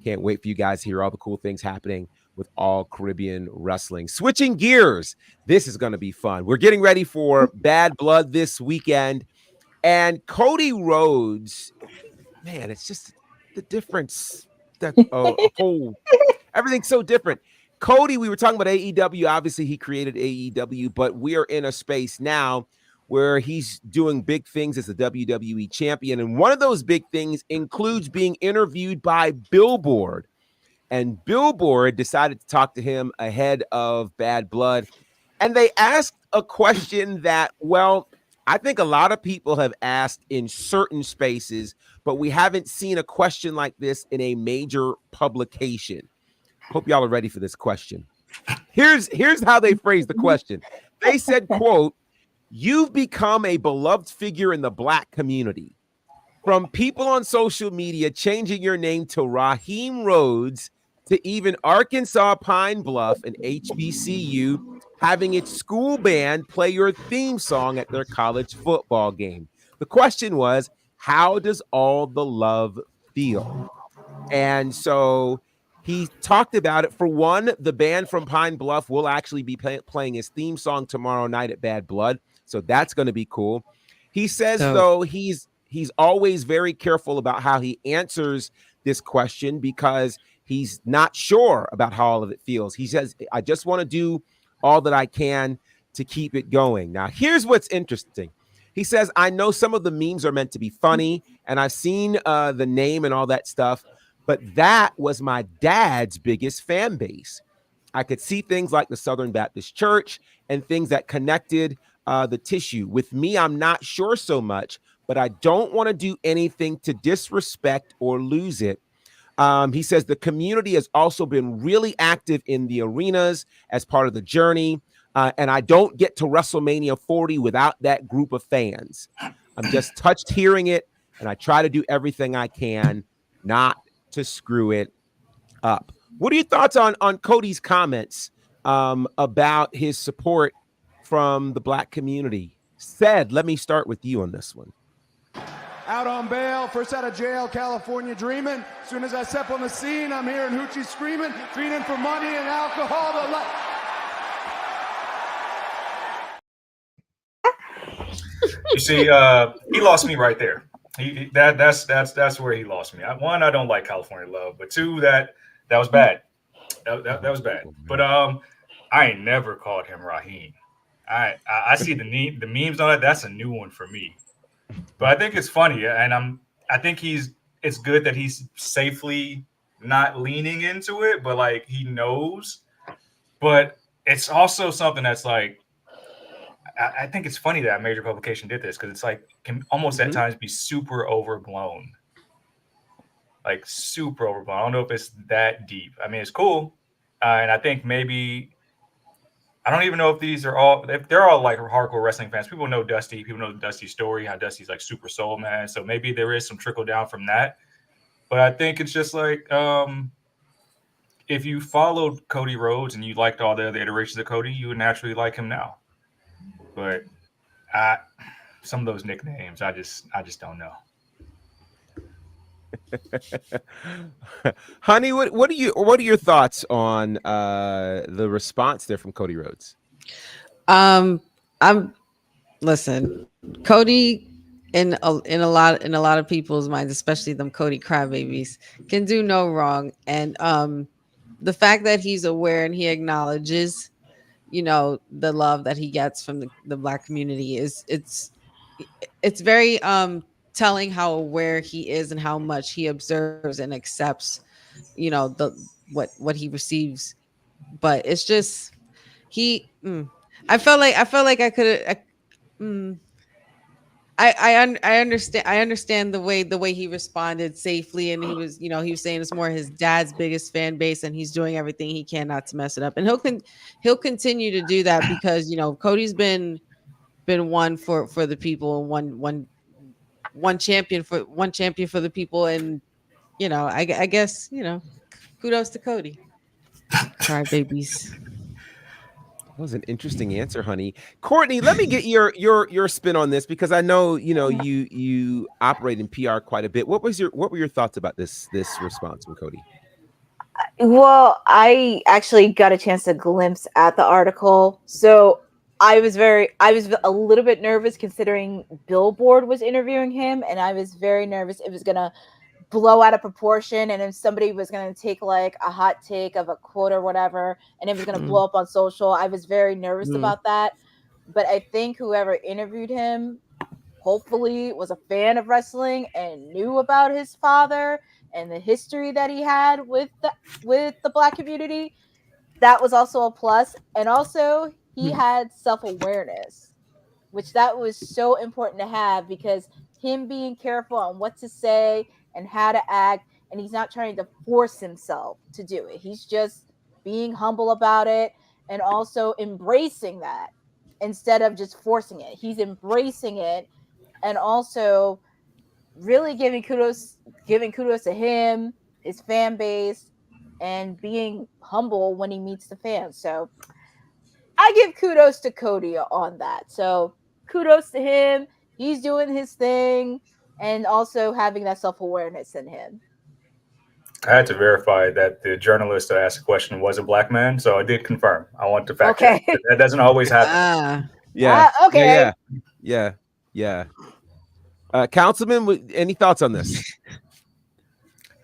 Can't wait for you guys to hear all the cool things happening with All Caribbean Wrestling. Switching gears, this is going to be fun. We're getting ready for Bad Blood this weekend, and Cody Rhodes, man, it's just the difference. That everything's so different. Cody, we were talking about AEW. Obviously, he created AEW, but we are in a space now where he's doing big things as the WWE champion, and one of those big things includes being interviewed by Billboard. And Billboard decided to talk to him ahead of Bad Blood. And they asked a question that, well, I think a lot of people have asked in certain spaces, but we haven't seen a question like this in a major publication. Hope y'all are ready for this question. Here's how they phrased the question. They said, quote, "You've become a beloved figure in the Black community. From people on social media changing your name to Raheem Rhodes, to even Arkansas Pine Bluff and HBCU having its school band play your theme song at their college football game. The question was, how does all the love feel?" And so he talked about it. For one, the band from Pine Bluff will actually be playing his theme song tomorrow night at Bad Blood. So that's going to be cool. He says, though, he's always very careful about how he answers this question because he's not sure about how all of it feels. He says, I just want to do all that I can to keep it going. Now, here's what's interesting. He says, I know some of the memes are meant to be funny, and I've seen the name and all that stuff, but that was my dad's biggest fan base. I could see things like the Southern Baptist Church and things that connected the tissue. With me, I'm not sure so much, but I don't want to do anything to disrespect or lose it. He says the community has also been really active in the arenas as part of the journey. And I don't get to WrestleMania 40 without that group of fans. I'm just touched hearing it, and I try to do everything I can not to screw it up. What are your thoughts on Cody's comments about his support from the Black community? Ced, let me start with you on this one. Out on bail, first out of jail, California dreaming. As soon as I step on the scene, I'm hearing hoochie screaming, feeding for money and alcohol. You see, he lost me right there. That's where he lost me. One, I don't like California love, but two, that was bad. That was bad. But I ain't never called him Raheem. I see the memes on it. That's a new one for me. But I think it's funny, and I think it's good that he's safely not leaning into it, but like he knows. But it's also something that's like, I think it's funny that a major publication did this because it's like can almost at times be super overblown. Like super overblown. I don't know if it's that deep. I mean, it's cool. And I think maybe I don't even know if they're all like hardcore wrestling fans. People know Dusty. People know Dusty's story, how Dusty's like super soul man. So maybe there is some trickle down from that. But I think it's just like if you followed Cody Rhodes and you liked all the other iterations of Cody, you would naturally like him now. But some of those nicknames, I just don't know. Honey, what are your thoughts on the response there from Cody Rhodes? Listen, Cody in a lot of people's minds, especially them Cody crybabies, can do no wrong. And the fact that he's aware and he acknowledges, the love that he gets from the Black community it's very telling how aware he is and how much he observes and accepts, what he receives. But it's just I felt like I could I understand the way he responded safely, and he was saying it's more his dad's biggest fan base, and he's doing everything he can not to mess it up, and he'll continue to do that because Cody's been one for the people, and one champion for the people, and I guess kudos to Cody. Cry babies. That was an interesting answer, honey. Courtney, let me get your spin on this because I know you operate in PR quite a bit. What were your thoughts about this response from Cody? Well, I actually got a chance to glimpse at the article, so I was a little bit nervous considering Billboard was interviewing him, and I was very nervous it was gonna blow out of proportion, and if somebody was going to take like a hot take of a quote or whatever, and it was going to blow up on social. I was very nervous about that, but I think whoever interviewed him hopefully was a fan of wrestling and knew about his father and the history that he had with the Black community. That was also a plus, and also he had self-awareness, which that was so important to have, because him being careful on what to say and how to act, and he's not trying to force himself to do it. He's just being humble about it and also embracing that instead of just forcing it. He's embracing it and also really giving kudos to him, his fan base, and being humble when he meets the fans. So I give kudos to Cody on that. So kudos to him. He's doing his thing and also having that self-awareness in him. I had to verify that the journalist that asked the question was a black man, so I did confirm. I want to fact check. Okay. That doesn't always happen. Yeah. Okay. Yeah. Councilman, any thoughts on this?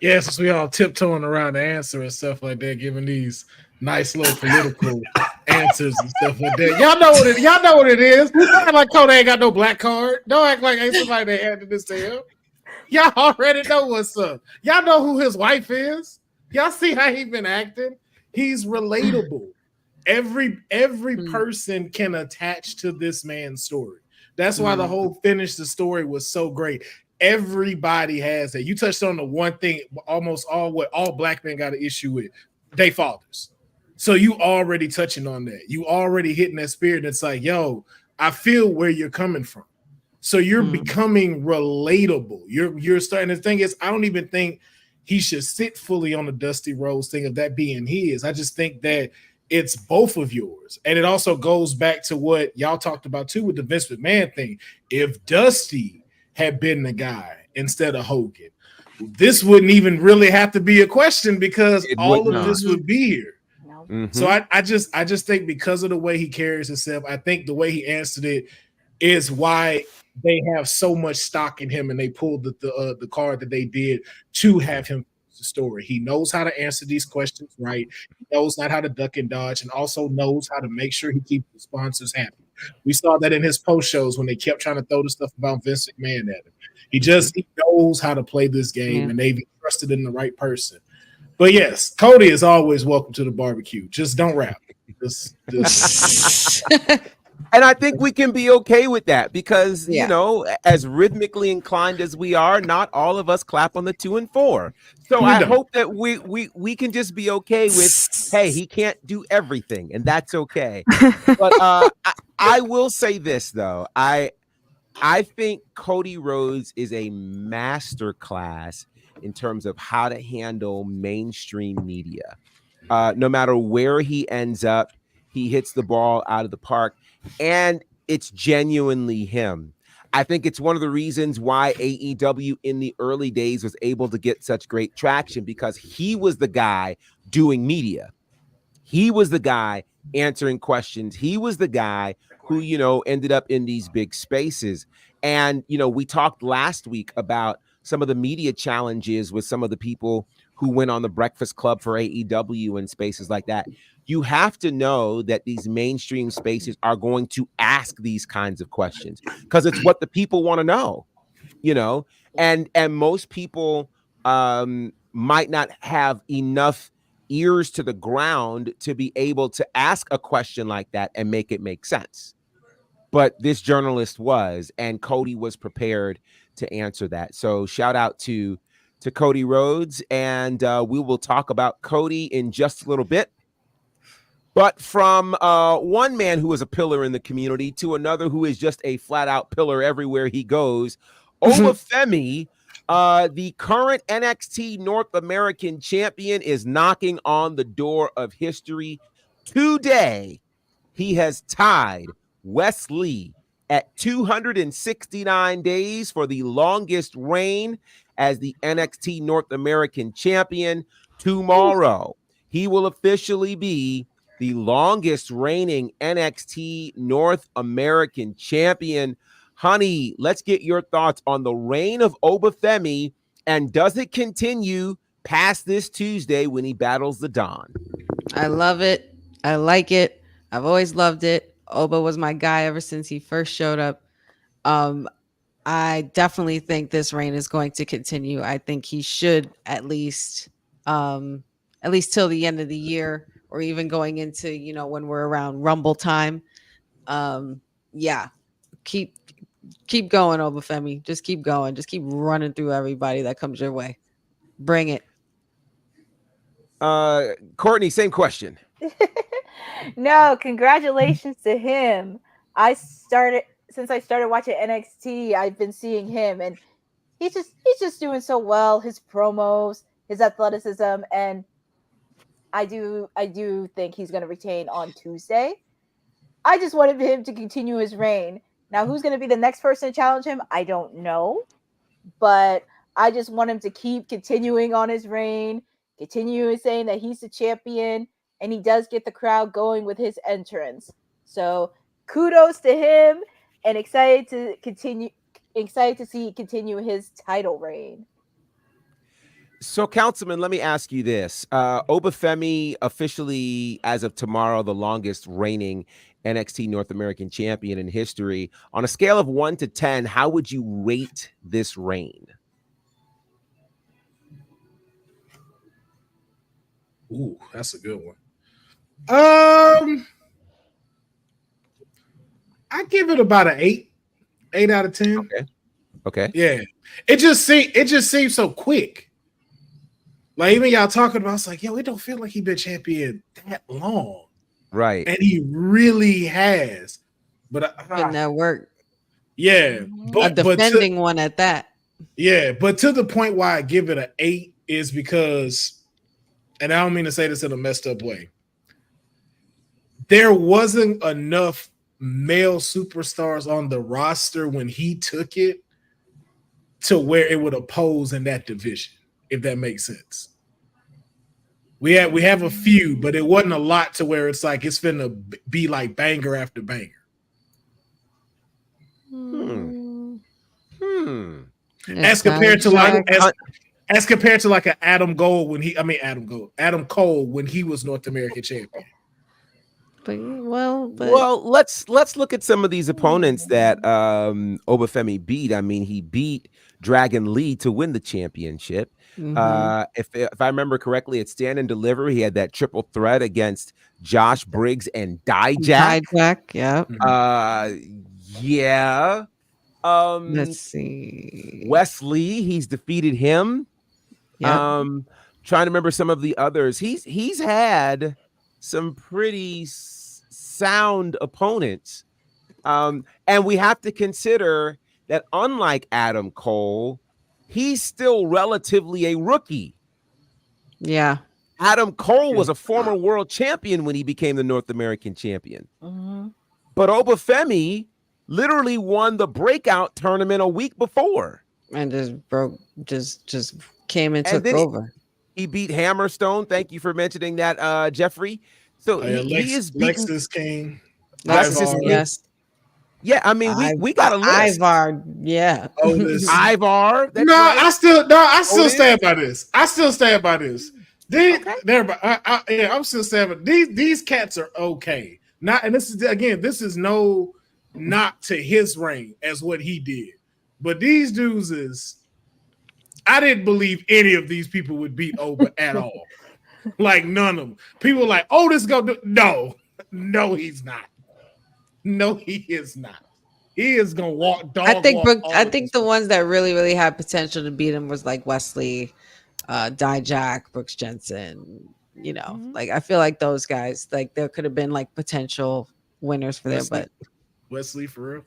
Yeah, since we all tiptoeing around the answer and stuff like that, giving these nice little political answers and stuff like that. Y'all know what it is. Don't act like Cody ain't got no black card. Don't act like ain't somebody that handed this to him. Y'all already know what's up. Y'all know who his wife is. Y'all see how he been acting. He's relatable. Every person can attach to this man's story. That's why the whole finish the story was so great. Everybody has that. You touched on the one thing almost all black men got an issue with. They fathers. So you already touching on that. You already hitting that spirit. It's like, yo, I feel where you're coming from. So you're becoming relatable. You're starting. The thing is, I don't even think he should sit fully on the Dusty Rhodes thing of that being his. I just think that it's both of yours. And it also goes back to what y'all talked about too with the Vince McMahon thing. If Dusty had been the guy instead of Hogan, this wouldn't even really have to be a question because all of this would be here. So I just think because of the way he carries himself, I think the way he answered it is why they have so much stock in him, and they pulled the card that they did to have him the story. He knows how to answer these questions right. He knows not how to duck and dodge, and also knows how to make sure he keeps the sponsors happy. We saw that in his post shows when they kept trying to throw the stuff about Vince McMahon at him. He knows how to play this game, and they've trusted in the right person. But yes, Cody is always welcome to the barbecue. Just don't rap. Just And I think we can be okay with that because, you know, as rhythmically inclined as we are, not all of us clap on the 2 and 4. So I hope that we can just be okay with, hey, he can't do everything, and that's okay. But I will say this, though. I think Cody Rhodes is a masterclass in terms of how to handle mainstream media. No matter where he ends up, he hits the ball out of the park. And it's genuinely him. I think it's one of the reasons why AEW in the early days was able to get such great traction because he was the guy doing media. He was the guy answering questions. He was the guy who, ended up in these big spaces. And, we talked last week about some of the media challenges with some of the people who went on the Breakfast Club for AEW and spaces like that. You have to know that these mainstream spaces are going to ask these kinds of questions because it's what the people want to know, and most people might not have enough ears to the ground to be able to ask a question like that and make it make sense. But this journalist was, and Cody was prepared to answer that. So shout out to Cody Rhodes, and we will talk about Cody in just a little bit. But from one man who is a pillar in the community to another who is just a flat-out pillar everywhere he goes, Obafemi, the current NXT North American champion, is knocking on the door of history today. He has tied Wes Lee at 269 days for the longest reign as the NXT North American champion. Tomorrow, he will officially be the longest reigning NXT North American champion. Honey, let's get your thoughts on the reign of Obafemi, and does it continue past this Tuesday when he battles the Don? I love it. I like it. I've always loved it. Oba was my guy ever since he first showed up. I definitely think this reign is going to continue. I think he should at least till the end of the year, or even going into, when we're around Rumble time. Keep going, Obafemi. Just keep going. Just keep running through everybody that comes your way. Bring it. Courtney, same question. No, congratulations to him. Since I started watching NXT, I've been seeing him, and he's just doing so well. His promos, his athleticism, and I do think he's going to retain on Tuesday. I just wanted him to continue his reign. Now, who's going to be the next person to challenge him? I don't know, but I just want him to keep continuing on his reign. continue saying that he's the champion, and he does get the crowd going with his entrance. So kudos to him, and excited to see continue his title reign. So, Councilman, let me ask you this. Obafemi officially, as of tomorrow, the longest reigning NXT North American champion in history. On a scale of 1 to 10, how would you rate this reign? Ooh, that's a good one. I give it about an 8 out of 10. Okay. Yeah. It just seems so quick. Like, even y'all talking about, it's like, yo, it don't feel like he been champion that long. Right. And he really has. But putting that work. Yeah. A defending one at that. Yeah, but to the point why I give it an 8 is because, and I don't mean to say this in a messed up way, there wasn't enough male superstars on the roster when he took it to where it would oppose in that division, if that makes sense. We have a few, but it wasn't a lot to where it's like it's finna be like banger after banger. As compared to like an Adam Cole when he was North American champion. Well, let's look at some of these opponents that Obafemi beat. I mean, he beat Dragon Lee to win the championship. If I remember correctly, at Stand and Deliver, he had that triple threat against Josh Briggs and Dijak. Yeah. Let's see. Wesley, he's defeated him. Yep. Trying to remember some of the others. He's had some pretty sound opponents. And we have to consider that unlike Adam Cole, he's still relatively a rookie. Yeah. Adam Cole was a former world champion when he became the North American champion. But Obafemi literally won the breakout tournament a week before. And just came and took over. He beat Hammerstone. Thank you for mentioning that, Jeffrey. So he is beaten Lexus King. Yes. Yeah, I mean, we got a list. Ivar, yeah. Ivar. No, right. I still stand by this. I'm still standing by these cats are okay. This is no knock to his reign as what he did. But these dudes I didn't believe any of these people would beat Oba at all. Like none of them. People were like, oh, this go do. No, he's not. No, he is not. He is gonna walk. I think the ones that really, really had potential to beat him was like Wesley, Dijak, Brooks Jensen. You know, like I feel like those guys, like there could have been like potential winners for them, but Wesley for real.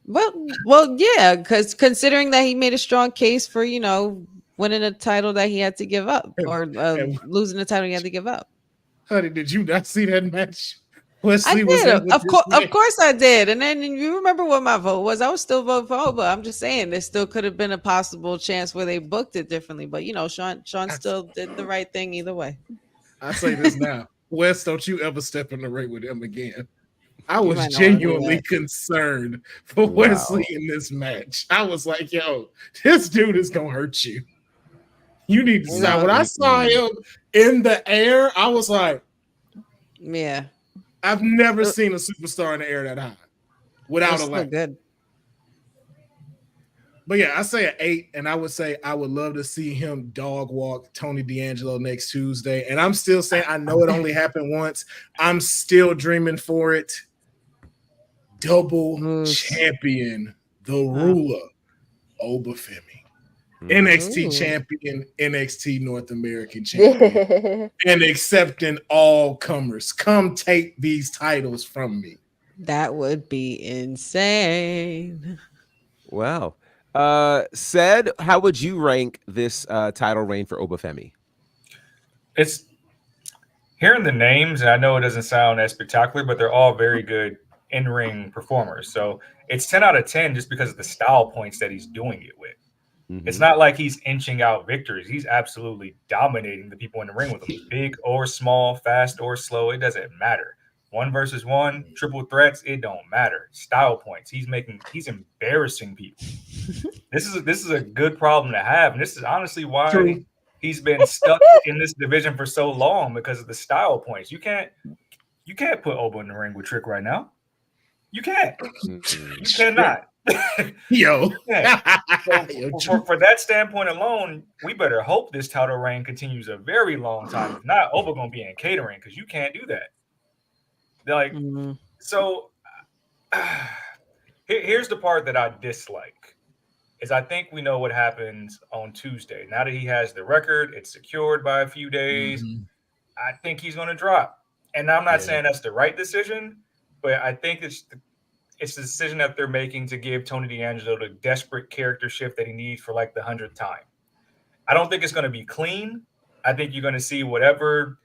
Well, yeah, because considering that he made a strong case for winning a title that he had to give up or losing a title he had to give up. Honey, did you not see that match? Wesley was in of course I did. And then you remember what my vote was. I was still voting for Oba. I'm just saying there still could have been a possible chance where they booked it differently. But Sean still did the right thing either way. I say this now. Wes, don't you ever step in the ring with him again. I was genuinely concerned for Wesley in this match. I was like, yo, this dude is gonna hurt you. You need to decide. When I saw him in the air, I was like, yeah. I've never seen a superstar in the air that high without a leg. Good. But yeah, I say an 8, and I would say I would love to see him dog walk Tony D'Angelo next Tuesday. And I'm still saying, I know it only happened once. I'm still dreaming for it. Double champion, the ruler, Obafemi. NXT champion, NXT North American champion, and accepting all comers. Come take these titles from me. That would be insane. Wow. Said, how would you rank this title reign for Obafemi? It's hearing the names, and I know it doesn't sound as spectacular, but they're all very good in-ring performers. So it's 10 out of 10 just because of the style points that he's doing it with. It's not like he's inching out victories. He's absolutely dominating the people in the ring with him. Big or small, fast or slow, it doesn't matter. 1 versus 1, triple threats, it don't matter. Style points. He's embarrassing people. This is a good problem to have, and this is honestly why he's been stuck in this division for so long, because of the style points. You can't put Oba in the ring with Trick right now. You can't. You cannot. Yo. So for that standpoint alone, we better hope this title reign continues a very long time. If not, Oba gonna be in catering, because you can't do that. Like, so here's the part that I dislike. Is I think we know what happens on Tuesday. Now that he has the record, it's secured by a few days. I think he's going to drop. And I'm not saying that's the right decision, but I think it's the decision that they're making to give Tony D'Angelo the desperate character shift that he needs for like the 100th time. I don't think it's going to be clean. I think you're going to see whatever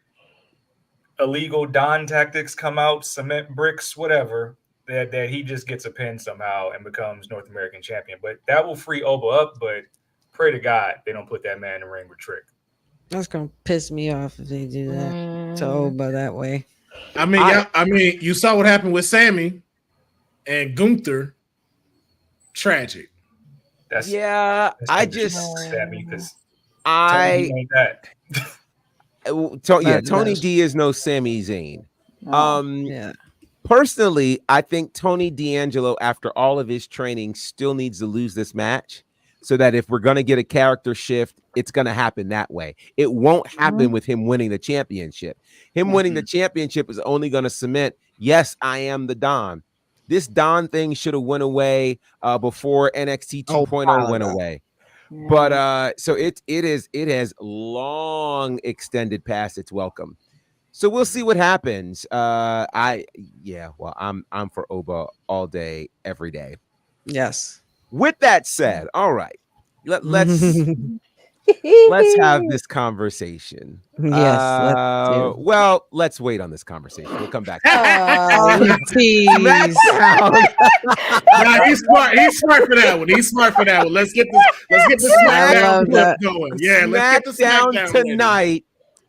illegal Don tactics come out, cement bricks, whatever, that he just gets a pin somehow and becomes North American champion. But that will free Oba up, but pray to God they don't put that man in the ring with Trick. That's gonna piss me off if they do that to Oba that way. I mean, you saw what happened with Sammy and Gunther. Tragic. I just Sammy, because Tony D is no Sami Zayn. Personally, I think Tony D'Angelo, after all of his training, still needs to lose this match, so that if we're going to get a character shift, it's going to happen that way. It won't happen with him winning the championship. Him winning the championship is only going to cement, yes, I am the Don. This Don thing should have went away before NXT 2.0 went away. But so it has long extended past its welcome. So we'll see what happens. I'm for Oba all day, every day. Yes. With that said, all right, let's have this conversation. Yes. Let's wait on this conversation. We'll come back. Smackdown. Nah, he's smart for that one. Let's get this Smackdown going. Yeah, let's get the Smackdown tonight.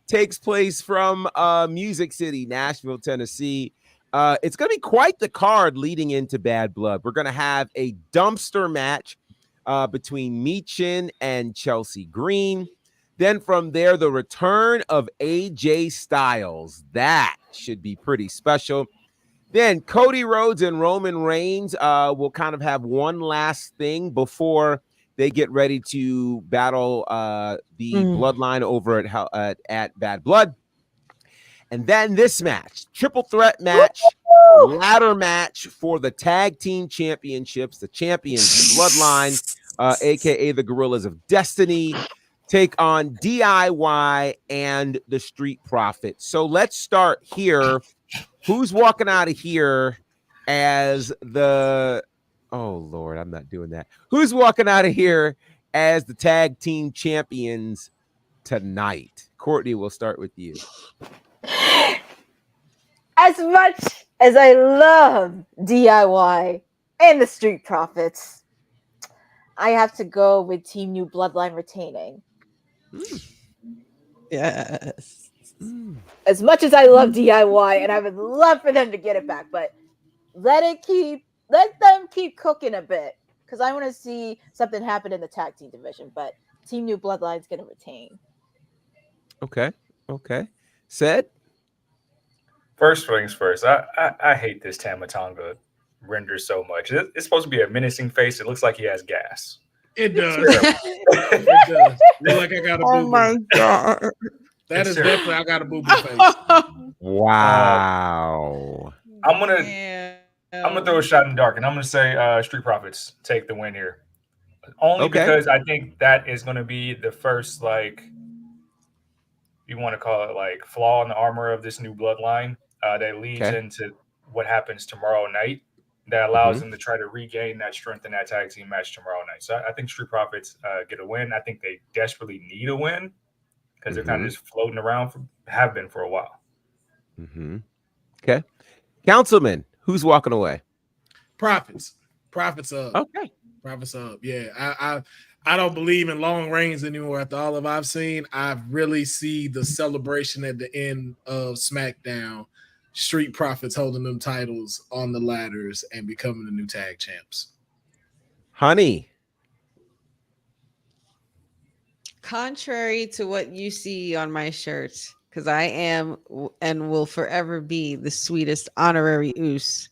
Takes place from Music City, Nashville, Tennessee. It's going to be quite the card leading into Bad Blood. We're going to have a dumpster match between Michin and Chelsea Green. Then from there, the return of AJ Styles. That should be pretty special. Then Cody Rhodes and Roman Reigns will kind of have one last thing before they get ready to battle the Bloodline over at Bad Blood. And then this match, triple threat match, ladder match for the tag team championships. The champions, the Bloodline, a.k.a. the Gorillas of Destiny, take on DIY and the Street Profits. So let's start here. Who's walking out of here as the... Oh, Lord, I'm not doing that. Who's walking out of here as the tag team champions tonight? Courtney, we'll start with you. As much as I love DIY and the Street Profits, I have to go with Team New Bloodline retaining. Yes. As much as I love DIY and I would love for them to get it back, but let them keep cooking a bit, because I want to see something happen in the tag team division. But Team New Bloodline's going to retain. Okay. Said? First things first, I hate this Tama Tonga render so much. It's supposed to be a menacing face. It looks like he has gas. It does. It does. Look like I got a boo-boo. Oh my God. That is definitely, I got a boo-boo face. Wow. I'm gonna throw a shot in the dark, and I'm gonna say Street Profits take the win here. Only because I think that is gonna be the first, like, you want to call it, like, flaw in the armor of this new bloodline that leads into what happens tomorrow night. That allows them to try to regain that strength in that tag team match tomorrow night. So I think Street Profits get a win. I think they desperately need a win because they're kind of just floating around, have been for a while. Okay. Councilman, who's walking away? Profits up. Okay. Profits up. Yeah. I don't believe in long reigns anymore. After all of I've seen, I really see the celebration at the end of SmackDown. Street Profits holding them titles on the ladders and becoming the new tag champs. Honey. Contrary to what you see on my shirt, because I am and will forever be the sweetest honorary Oos,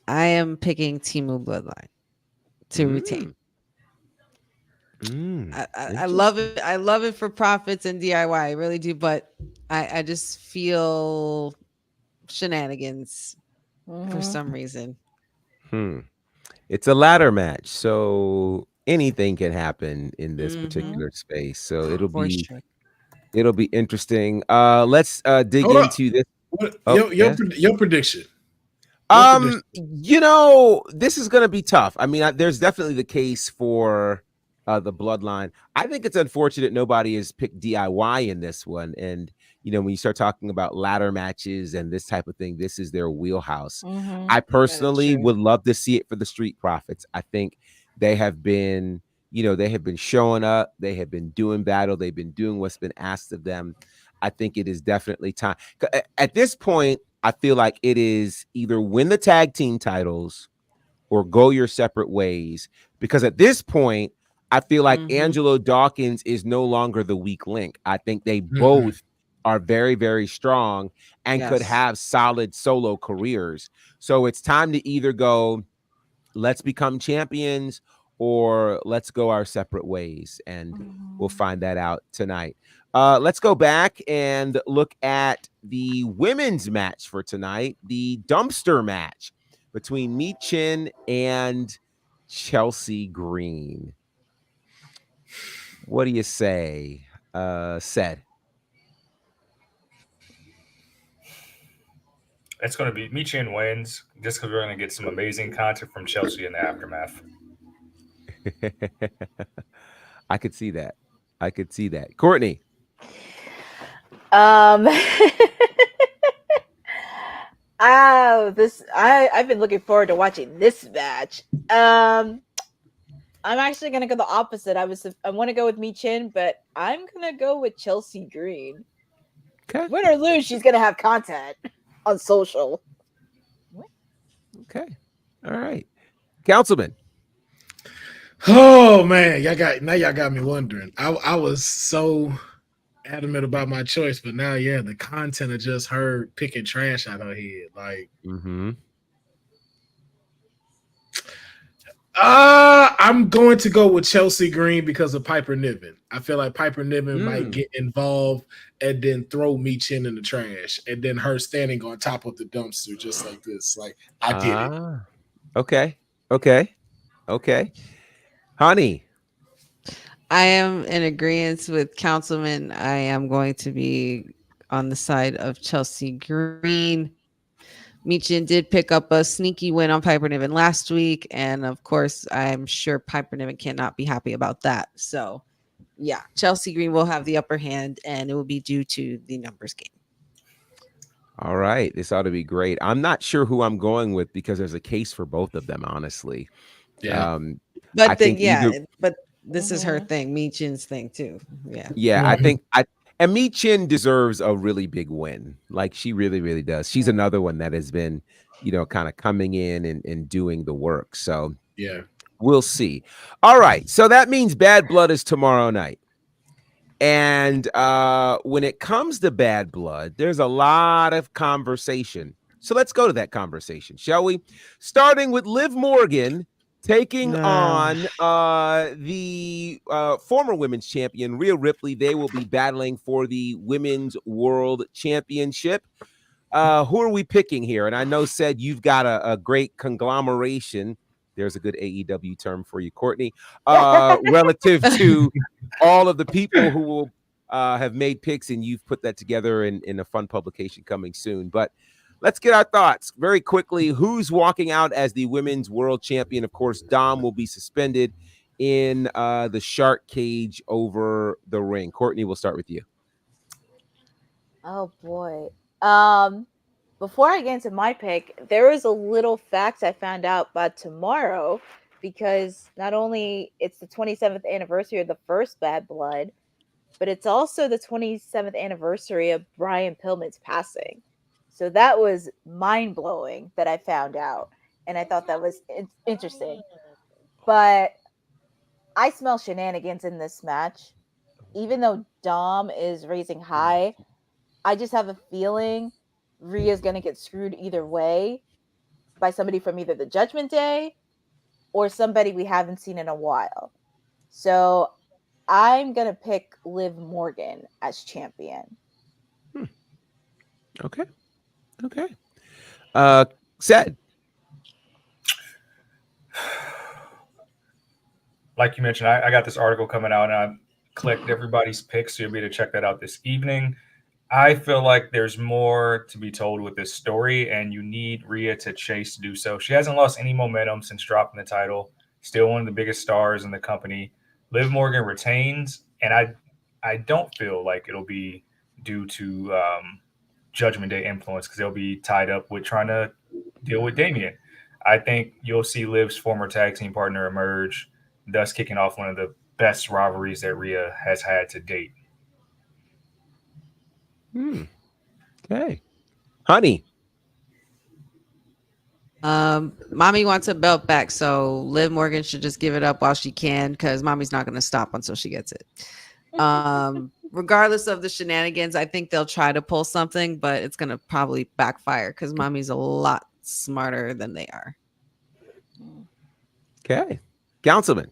I am picking Timu Bloodline to retain. I love it. I love it for profits and DIY. I really do, but I just feel shenanigans for some reason. It's a ladder match, so anything can happen in this particular space. So it'll be interesting. Let's dig into this. Your prediction. This is going to be tough. I mean, there's definitely the case for the bloodline. I think it's unfortunate nobody has picked DIY in this one. And, when you start talking about ladder matches and this type of thing, this is their wheelhouse. I personally would love to see it for the Street Profits. I think they have been, they have been showing up. They have been doing battle. They've been doing what's been asked of them. I think it is definitely time. At this point, I feel like it is either win the tag team titles or go your separate ways. Because at this point, I feel like Angelo Dawkins is no longer the weak link. I think they both are very, very strong and could have solid solo careers. So it's time to either go, let's become champions, or let's go our separate ways. And we'll find that out tonight. Let's go back and look at the women's match for tonight, the dumpster match between Mi Chin and Chelsea Green. What do you say, Said? It's going to be Mi Chin wins just because we're going to get some amazing content from Chelsea in the aftermath. I could see that. Courtney. I've been looking forward to watching this match. I'm actually gonna go the opposite. I want to go with Mi Chin, but I'm gonna go with Chelsea Green. Okay. Win or lose, she's gonna have content on social. Okay. All right. Councilman. Oh man, y'all got me wondering. I was so adamant about my choice, but now the content I just heard picking trash out her head. Like I'm going to go with Chelsea Green because of Piper Niven. I feel like Piper Niven might get involved and then throw Mi Chin in the trash, and then her standing on top of the dumpster just like this. Like I did it. Okay. Honey. I am in agreement with Councilman. I am going to be on the side of Chelsea Green. Mi Chin did pick up a sneaky win on Piper Niven last week. And of course, I'm sure Piper Niven cannot be happy about that. So yeah, Chelsea Green will have the upper hand, and it will be due to the numbers game. All right. This ought to be great. I'm not sure who I'm going with because there's a case for both of them, honestly. Yeah. But this is her thing, Mi Chin's thing too. Yeah. I think and Mi Chin deserves a really big win. Like she really, really does. She's another one that has been, kind of coming in and doing the work. So yeah, we'll see. All right. So that means Bad Blood is tomorrow night. And when it comes to Bad Blood, there's a lot of conversation. So let's go to that conversation, shall we? Starting with Liv Morgan taking on the former women's champion, Rhea Ripley. They will be battling for the Women's World Championship. Who are we picking here? And I know, Said, you've got a great conglomeration. There's a good AEW term for you, Courtney, relative to all of the people who will have made picks, and you've put that together in a fun publication coming soon. But let's get our thoughts very quickly. Who's walking out as the Women's World Champion? Of course, Dom will be suspended in the shark cage over the ring. Courtney, we'll start with you. Oh, boy. Before I get into my pick, there is a little fact I found out about tomorrow. because not only it's the 27th anniversary of the first Bad Blood, but it's also the 27th anniversary of Brian Pillman's passing. So that was mind-blowing that I found out, and I thought that was interesting. But I smell shenanigans in this match. Even though Dom is raising high, I just have a feeling Rhea's going to get screwed either way by somebody from either the Judgment Day or somebody we haven't seen in a while. So I'm going to pick Liv Morgan as champion. Okay. Said. Like you mentioned, I got this article coming out and I clicked everybody's picks, so you'll be able to check that out this evening. I feel like there's more to be told with this story, and you need Rhea to chase to do so. She hasn't lost any momentum since dropping the title. Still one of the biggest stars in the company. Liv Morgan retains, and I don't feel like it'll be due to Judgment Day influence, because they'll be tied up with trying to deal with Damian. I think you'll see Liv's former tag team partner emerge, thus kicking off one of the best rivalries that Rhea has had to date. Okay. Honey. Mommy wants a belt back, so Liv Morgan should just give it up while she can, because Mommy's not going to stop until she gets it. Regardless of the shenanigans, I think they'll try to pull something, but it's going to probably backfire because Mommy's a lot smarter than they are. Okay. Councilman.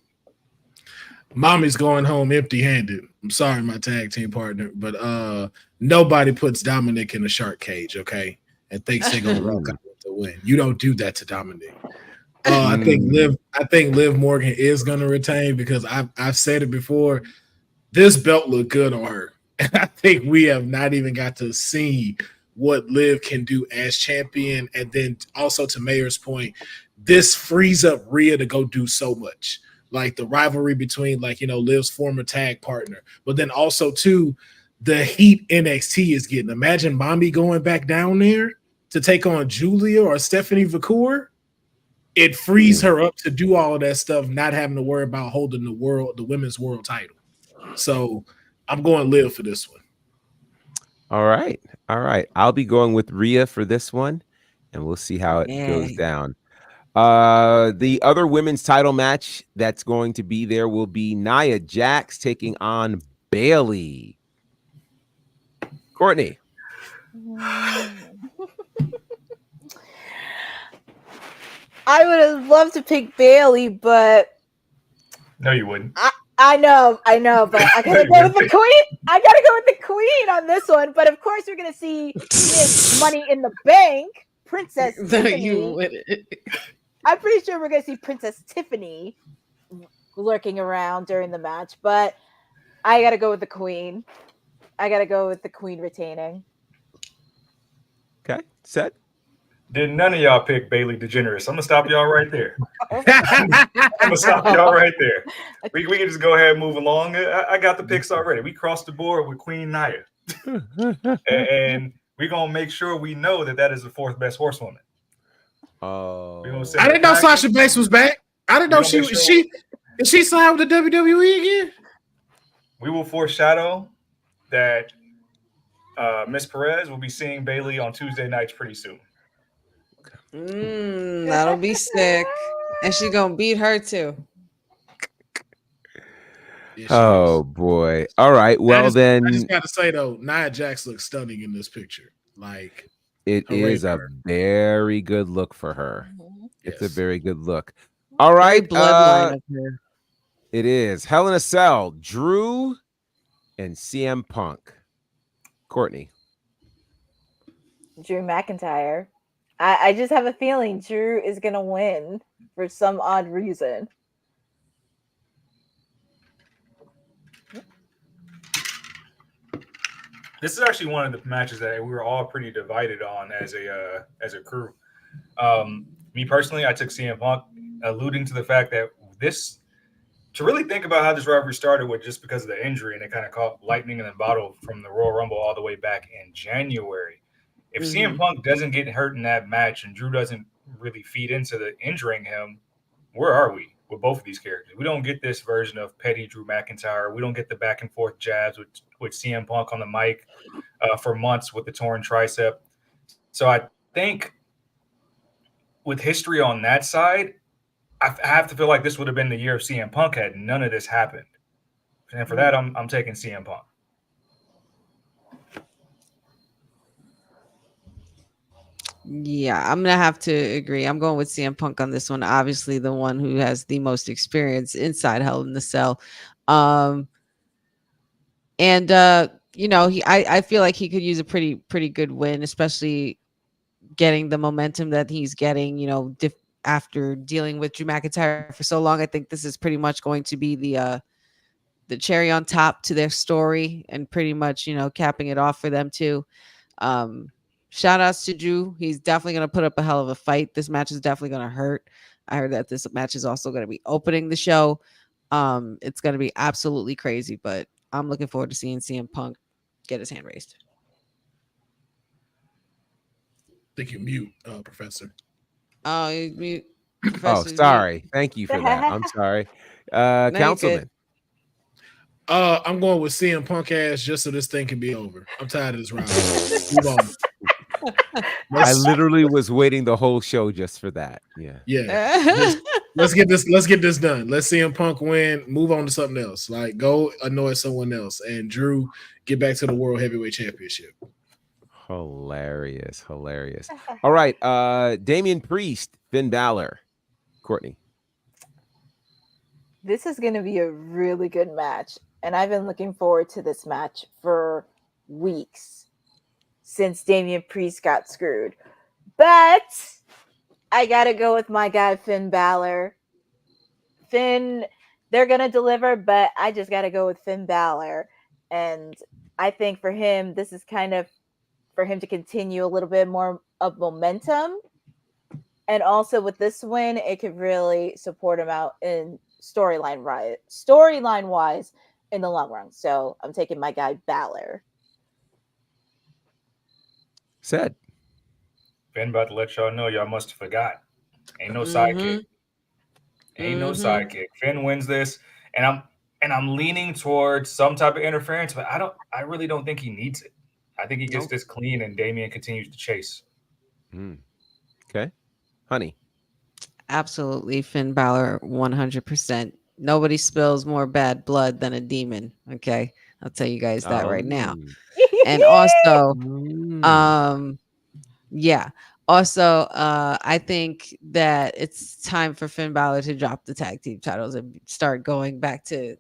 Mommy's going home empty-handed. I'm sorry, my tag team partner, but nobody puts Dominic in a shark cage, okay? And thinks they're gonna walk out to win. You don't do that to Dominic. I think Liv Morgan is gonna retain, because I've said it before. This belt looked good on her, and I think we have not even got to see what Liv can do as champion. And then also, to Mayor's point, this frees up Rhea to go do so much. Like the rivalry between, like, Liv's former tag partner, but then also too, the heat NXT is getting. Imagine Mommy going back down there to take on Julia or Stephanie Vacour. It frees her up to do all of that stuff, not having to worry about holding the women's world title. So I'm going Liv for this one. All right. I'll be going with Rhea for this one, and we'll see how it goes down. The other women's title match that's going to be there will be Nia Jax taking on Bayley. Courtney. I would have loved to pick Bayley, but no, you wouldn't. I know, but I gotta go with the queen. I gotta go with the queen on this one. But of course, we're gonna see Money in the Bank, Princess Tiffany. I'm pretty sure we're gonna see Princess Tiffany lurking around during the match, but I gotta go with the queen. I gotta go with the queen retaining. Okay, set. Did none of y'all pick Bayley DeGeneres? I'm gonna stop y'all right there. I'm gonna stop y'all right there. We can just go ahead and move along. I got the picks already. We crossed the board with Queen Nia, and we're gonna make sure we know that is the fourth best horsewoman. Oh, I didn't know Sasha Banks was back. I didn't know she signed with the WWE again. We will foreshadow that Miss Perez will be seeing Bayley on Tuesday nights pretty soon. That'll be sick, and she's gonna beat her too. Oh boy! All right. Well, I just gotta say though, Nia Jax looks stunning in this picture. Like, it is a very good look for her. It's a very good look. All right. Bloodline of her. It is Hell in a Cell, Drew and CM Punk. Courtney. Drew McIntyre. I just have a feeling Drew is going to win for some odd reason. This is actually one of the matches that we were all pretty divided on as a crew. Me personally, I took CM Punk, alluding to the fact that to really think about how this rivalry started with just because of the injury, and it kind of caught lightning in the bottle from the Royal Rumble all the way back in January. If CM Punk doesn't get hurt in that match and Drew doesn't really feed into the injuring him, where are we? with both of these characters. We don't get this version of petty Drew McIntyre. We don't get the back and forth jabs with CM Punk on the mic for months with the torn tricep. So I think with history on that side, I have to feel like this would have been the year of CM Punk had none of this happened. And for that, I'm taking CM Punk. Yeah, I'm gonna have to agree. I'm going with CM Punk on this one. Obviously, the one who has the most experience inside Hell in the Cell. I feel like he could use a pretty good win, especially getting the momentum that he's getting, after dealing with Drew McIntyre for so long. I think this is pretty much going to be the cherry on top to their story and pretty much, capping it off for them too. Shout outs to Drew. He's definitely going to put up a hell of a fight. This match is definitely going to hurt. I heard that this match is also going to be opening the show. It's going to be absolutely crazy, but I'm looking forward to seeing CM Punk get his hand raised. I think you mute, Professor. Oh, you mute. Oh, sorry. Thank you for that. I'm sorry. Councilman. I'm going with CM Punk ass just so this thing can be over. I'm tired of this round. Move on. I literally was waiting the whole show just for that. Yeah. Let's get this done. Let's CM Punk win. Move on to something else. Like, go annoy someone else. And Drew, get back to the World Heavyweight Championship. Hilarious. All right. Damian Priest, Finn Balor, Courtney. This is going to be a really good match. And I've been looking forward to this match for weeks since Damian Priest got screwed. But I got to go with my guy, Finn Balor. Finn, they're going to deliver, but I just got to go with Finn Balor. And I think for him, this is kind of for him to continue a little bit more of momentum. And also with this win, it could really support him out in storyline wise in the long run. So I'm taking my guy Balor. Said. Finn about to let y'all know y'all must have forgot. Ain't no sidekick. Ain't no sidekick. Finn wins this, and I'm leaning towards some type of interference, but I really don't think he needs it. I think he gets this clean, and Damian continues to chase. Okay, honey. Absolutely, Finn Balor, 100%. Nobody spills more bad blood than a demon. Okay, I'll tell you guys that right now. And also, Also, I think that it's time for Finn Balor to drop the tag team titles and start going back to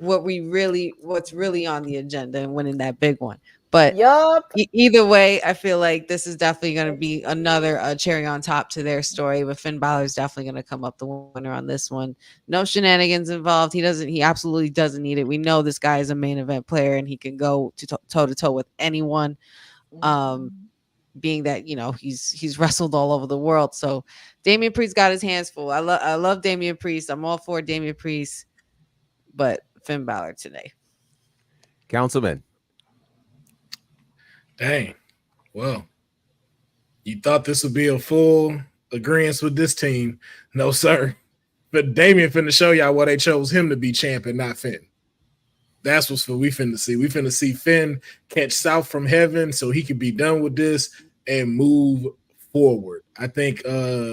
what's really on the agenda and winning that big one. But either way, I feel like this is definitely going to be another cherry on top to their story. But Finn Balor is definitely going to come up the winner on this one. No shenanigans involved. He absolutely doesn't need it. We know this guy is a main event player and he can go toe to toe with anyone. Being that he's wrestled all over the world, so Damian Priest got his hands full. I love Damian Priest. I'm all for Damian Priest, but Finn Balor today. Councilman. Dang. Well, you thought this would be a full agreement with this team. No, sir. But Damian finna show y'all why they chose him to be champion, not Finn. That's what's we finna see. We finna see Finn catch South from heaven so he can be done with this and move forward. I think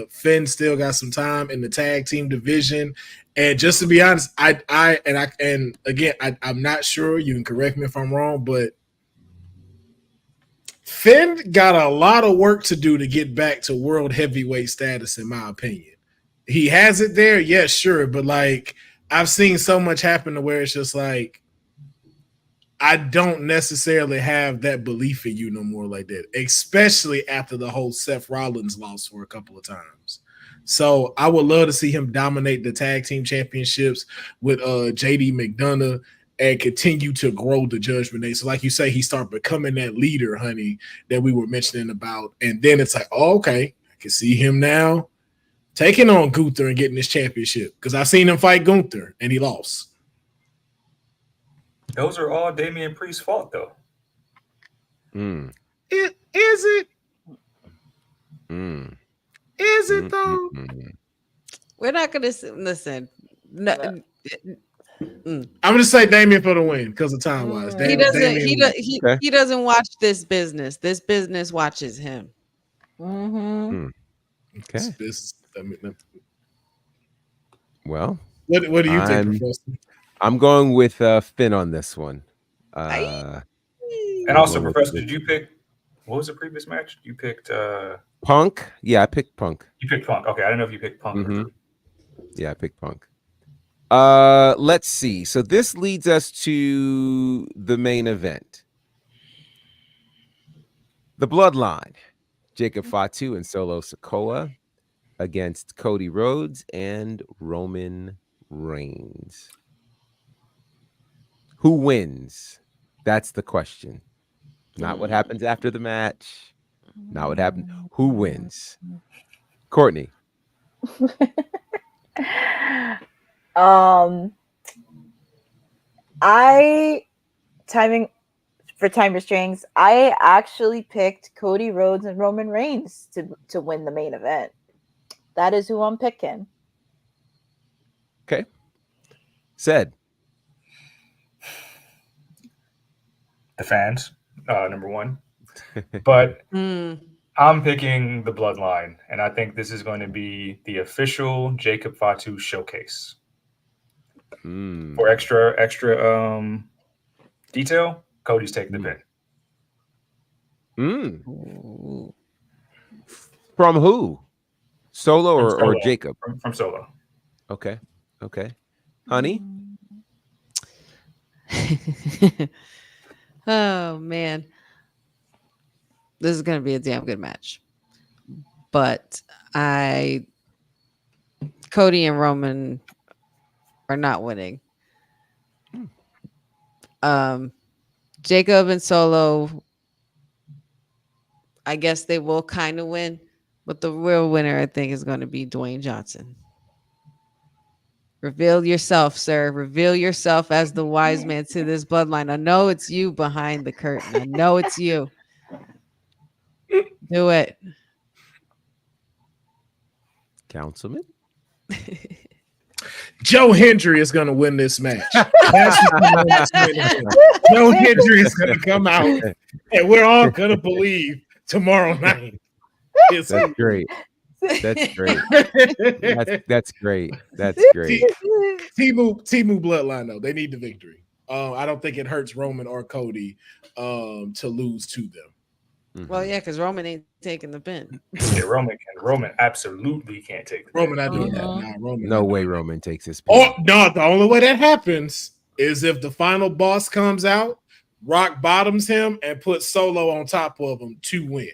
Finn still got some time in the tag team division. And just to be honest, I'm not sure. You can correct me if I'm wrong, but Finn got a lot of work to do to get back to world heavyweight status, in my opinion. He has it there, yes, sure, but like I've seen so much happen to where it's just like I don't necessarily have that belief in you no more like that, especially after the whole Seth Rollins loss for a couple of times. So I would love to see him dominate the tag team championships with JD McDonough and continue to grow the Judgment Day. So like you say, he started becoming that leader, honey, that we were mentioning about. And then it's like, oh, okay, I can see him now taking on Gunther and getting this championship because I've seen him fight Gunther and he lost. Those are all Damian Priest's fault, though. Is it? Is it though? We're not gonna listen. No, I'm gonna say Damien for the win because of time wise. he doesn't. He doesn't watch this business. This business watches him. Okay. Well, what do you think, Professor? I'm going with Finn on this one. And also, Professor, did you pick? What was the previous match? You picked Punk. Yeah, I picked Punk. You picked Punk. Okay, I don't know if you picked Punk. Or Yeah, I picked Punk. Let's see. So this leads us to the main event. The Bloodline. Jacob Fatu and Solo Sikoa against Cody Rhodes and Roman Reigns. Who wins? That's the question. Not what happens after the match. Not what happened. Who wins? Courtney. Time restraints, I actually picked Cody Rhodes and Roman Reigns to win the main event. That is who I'm picking. Okay. Said. The fans, number one. But I'm picking the Bloodline, and I think this is going to be the official Jacob Fatu showcase. For extra detail, Cody's taking the pin. From who? Solo or Jacob? From Solo. Okay. Honey? Oh man, this is gonna be a damn good match. But Cody and Roman are not winning. Jacob and Solo, I guess they will kind of win, but the real winner, I think, is going to be Dwayne Johnson. Reveal yourself, sir. Reveal yourself as the wise man to this bloodline. I know it's you behind the curtain. I know it's you. Do it. Councilman? Joe Hendry is going to win this match. Joe Hendry is going to come out, and we're all going to believe tomorrow night. That's great. That's great. That's great. That's great. Timu Bloodline, though, they need the victory. I don't think it hurts Roman or Cody to lose to them. Well, yeah, because Roman ain't taking the pin. Yeah, Roman absolutely can't take the Roman. pin. No way Roman takes his pin. Oh no! The only way that happens is if the final boss comes out, rock bottoms him, and puts Solo on top of him to win.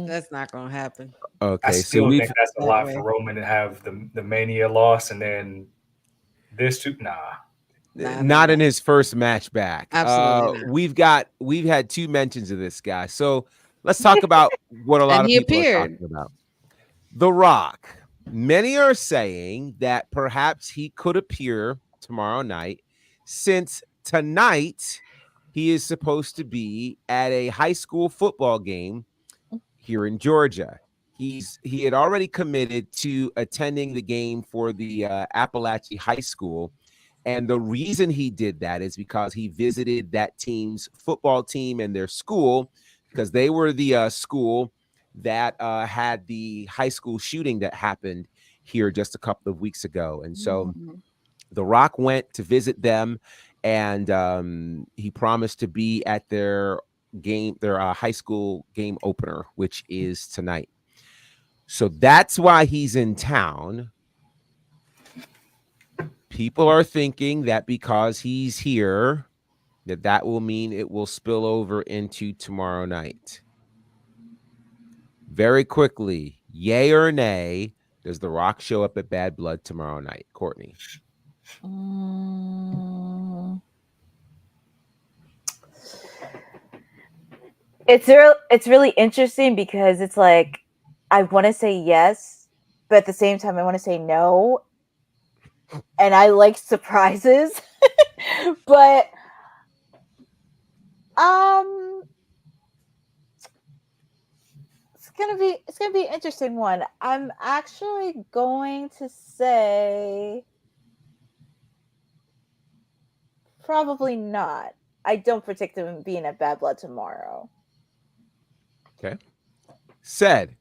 That's not going to happen. Okay, I still think that's a lot for Roman to have the Mania loss and then this too. Not in his first match back. Absolutely we've had two mentions of this guy. So let's talk about what a lot of people are talking about. The Rock. Many are saying that perhaps he could appear tomorrow night, since tonight he is supposed to be at a high school football game here in Georgia. He had already committed to attending the game for the Appalachia High School. And the reason he did that is because he visited that team's football team and their school, because they were the school that had the high school shooting that happened here just a couple of weeks ago. And so The Rock went to visit them, and he promised to be at their game, their high school game opener, which is tonight. So that's why he's in town. People are thinking that because he's here, that will mean it will spill over into tomorrow night. Very quickly, yay or nay, does The Rock show up at Bad Blood tomorrow night? Courtney. It's really interesting because it's like I want to say yes, but at the same time I want to say no. And I like surprises. But gonna be an interesting one. I'm actually going to say probably not. I don't predict him being at Bad Blood tomorrow. Okay. Said.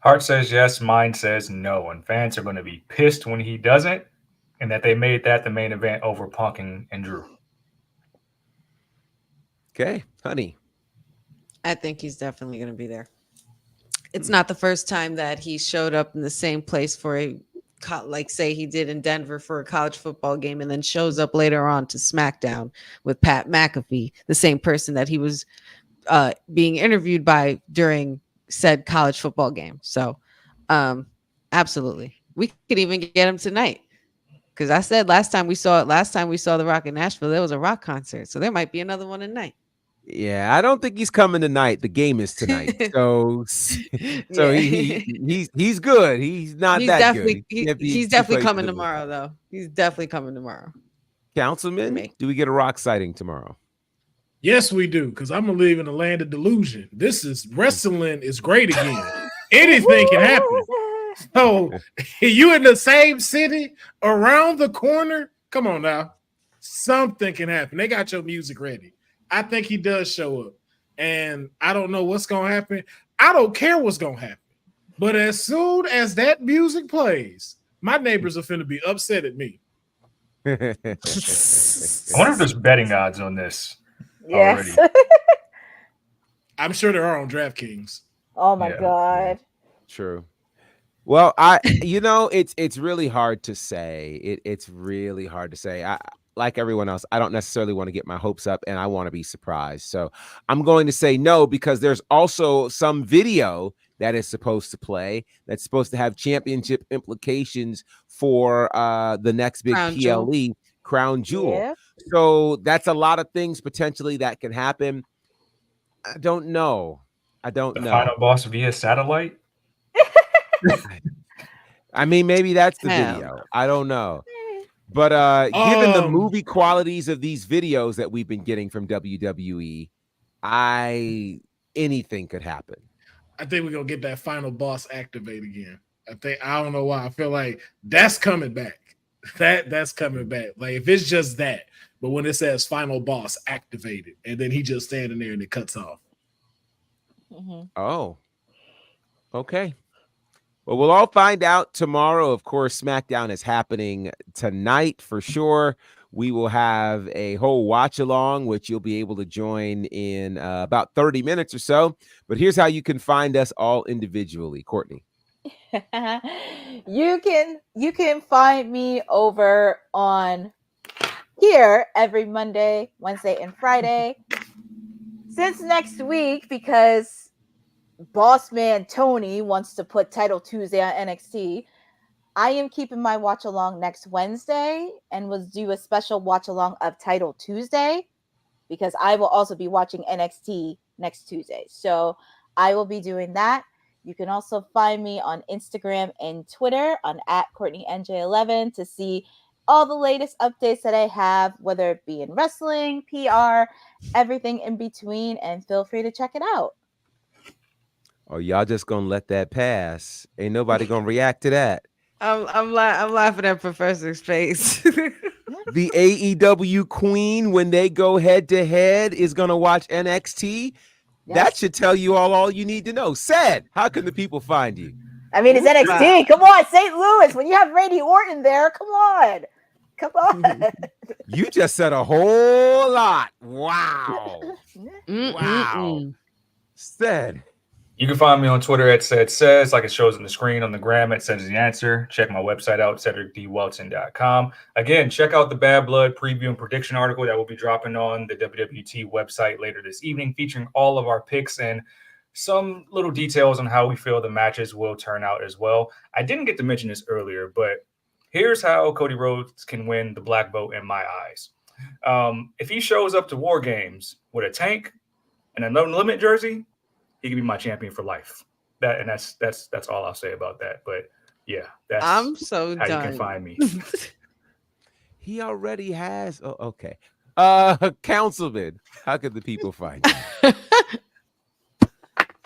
Heart says yes, mine says no, and fans are going to be pissed when he doesn't, and that they made that the main event over Punk and Drew. Okay, honey. I think he's definitely going to be there. It's not the first time that he showed up in the same place for a, like say he did in Denver for a college football game, and then shows up later on to SmackDown with Pat McAfee, the same person that he was being interviewed by during said college football game. So absolutely, we could even get him tonight, because I said last time we saw the Rock in Nashville, there was a Rock concert, so there might be another one tonight. Yeah, I don't think he's coming tonight. The game is tonight, so Yeah. he's good. He's not He's that definitely good. he's definitely coming tomorrow, though. He's definitely coming tomorrow. Councilman, do we get a Rock sighting tomorrow? Yes, we do, because I'm gonna live in the land of delusion. This is wrestling is great again. Anything can happen. So you in the same city around the corner? Come on now. Something can happen. They got your music ready. I think he does show up. And I don't know what's gonna happen. I don't care what's gonna happen. But as soon as that music plays, my neighbors are finna be upset at me. I wonder if there's betting odds on this. Yes. I'm sure there are on DraftKings. Oh my God. True. Well, it's really hard to say. It's really hard to say. Like everyone else, I don't necessarily want to get my hopes up, and I want to be surprised. So I'm going to say no, because there's also some video that is supposed to play that's supposed to have championship implications for the next big PLE, Crown Jewel. Yeah. So that's a lot of things potentially that can happen. I don't know. The final boss via satellite? I mean, maybe that's the video. I don't know. But given the movie qualities of these videos that we've been getting from WWE, anything could happen. I think we're gonna get that final boss activate again. I don't know why. I feel like that's coming back. That's coming back. Like if it's just that, but when it says final boss activated, and then he just standing there and it cuts off. Mm-hmm. Oh, okay. Well, we'll all find out tomorrow. Of course, SmackDown is happening tonight for sure. We will have a whole watch along, which you'll be able to join in about 30 minutes or so. But here's how you can find us all individually. Courtney. You can find me over on here every Monday, Wednesday, and Friday. Since next week, because Boss Man Tony wants to put Title Tuesday on NXT, I am keeping my watch along next Wednesday and will do a special watch along of Title Tuesday, because I will also be watching NXT next Tuesday. So I will be doing that. You can also find me on Instagram and Twitter on @CourtneyNJ11 to see all the latest updates that I have, whether it be in wrestling, PR, everything in between, and feel free to check it out. Oh, y'all just gonna let that pass? Ain't nobody gonna react to that. I'm laughing at Professor's face. The AEW queen, when they go head to head, is gonna watch NXT. Yes. That should tell you all you need to know. Said, how can the people find you? I mean, it's NXT. Come on, St. Louis. When you have Randy Orton there, come on. You just said a whole lot. Wow. Wow. Said. You can find me on Twitter at says, like it shows on the screen on the gram at Says the Answer. Check my website out, cedricdwelton.com. Again, check out the Bad Blood preview and prediction article that will be dropping on the WWT website later this evening, featuring all of our picks and some little details on how we feel the matches will turn out as well. I didn't get to mention this earlier, but here's how Cody Rhodes can win the black belt in my eyes. If he shows up to War Games with a tank and an unlimited jersey, he can be my champion for life. That's all I'll say about that. But yeah, that's I'm so how done. You can find me. He already has. Oh, okay. Councilman, how could the people find you?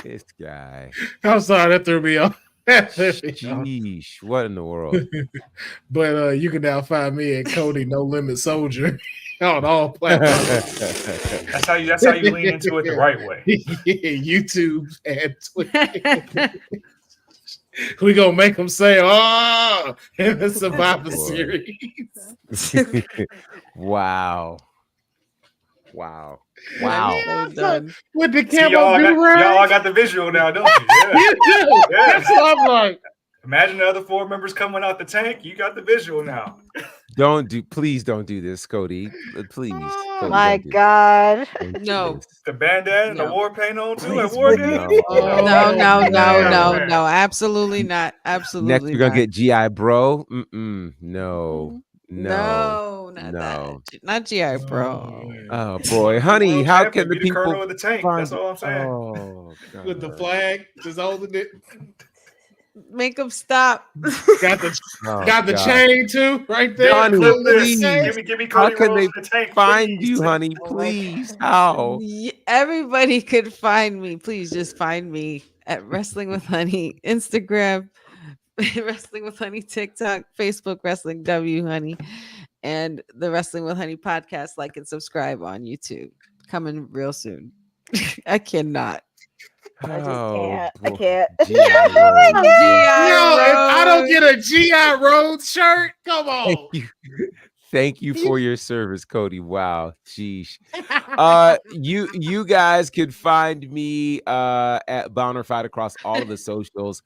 This guy. I'm sorry, that threw me off. Sheesh, what in the world? But you can now find me at Cody No Limit Soldier on all platforms. That's how you lean into it the right way. YouTube and Twitter. We gonna make them say, "Oh!" in the Survivor Series. Wow. So done. With the See, camel y'all got the visual now, don't you? Yeah. You do. Yeah. That's what I'm like. Imagine the other 4 members coming out the tank. You got the visual now. Please don't do this, Cody. Please. Oh Cody, my don't do God. this. Don't do No. this. The bandana and the No. war paint on too at Please, war no. game. No. Absolutely not. Absolutely Next, we're gonna not. get GI Bro. No, No, not no. that. Not GI Bro. Oh boy, honey, World how champion, can the be the people colonel of the tank? That's all I'm saying. Oh, God. With the flag, just holding it. Make them stop. Got the God. chain too, right there. Honey, Clip please. this. Give me How Cody can Rhodes they in the tank, find please. you, honey? Please. How? Everybody could find me. Please just find me at Wrestling with Honey, Instagram, Wrestling with Honey, TikTok, Facebook, Wrestling W Honey, and the Wrestling with Honey podcast. Like and subscribe on YouTube. Coming real soon. I cannot. I just Oh, can't. I boy. can't. G.I. Rhodes. No, if I don't get a GI Rhodes shirt, come on. Thank you for your service, Cody. Wow. Sheesh. You guys can find me at Bonnerfied across all of the socials.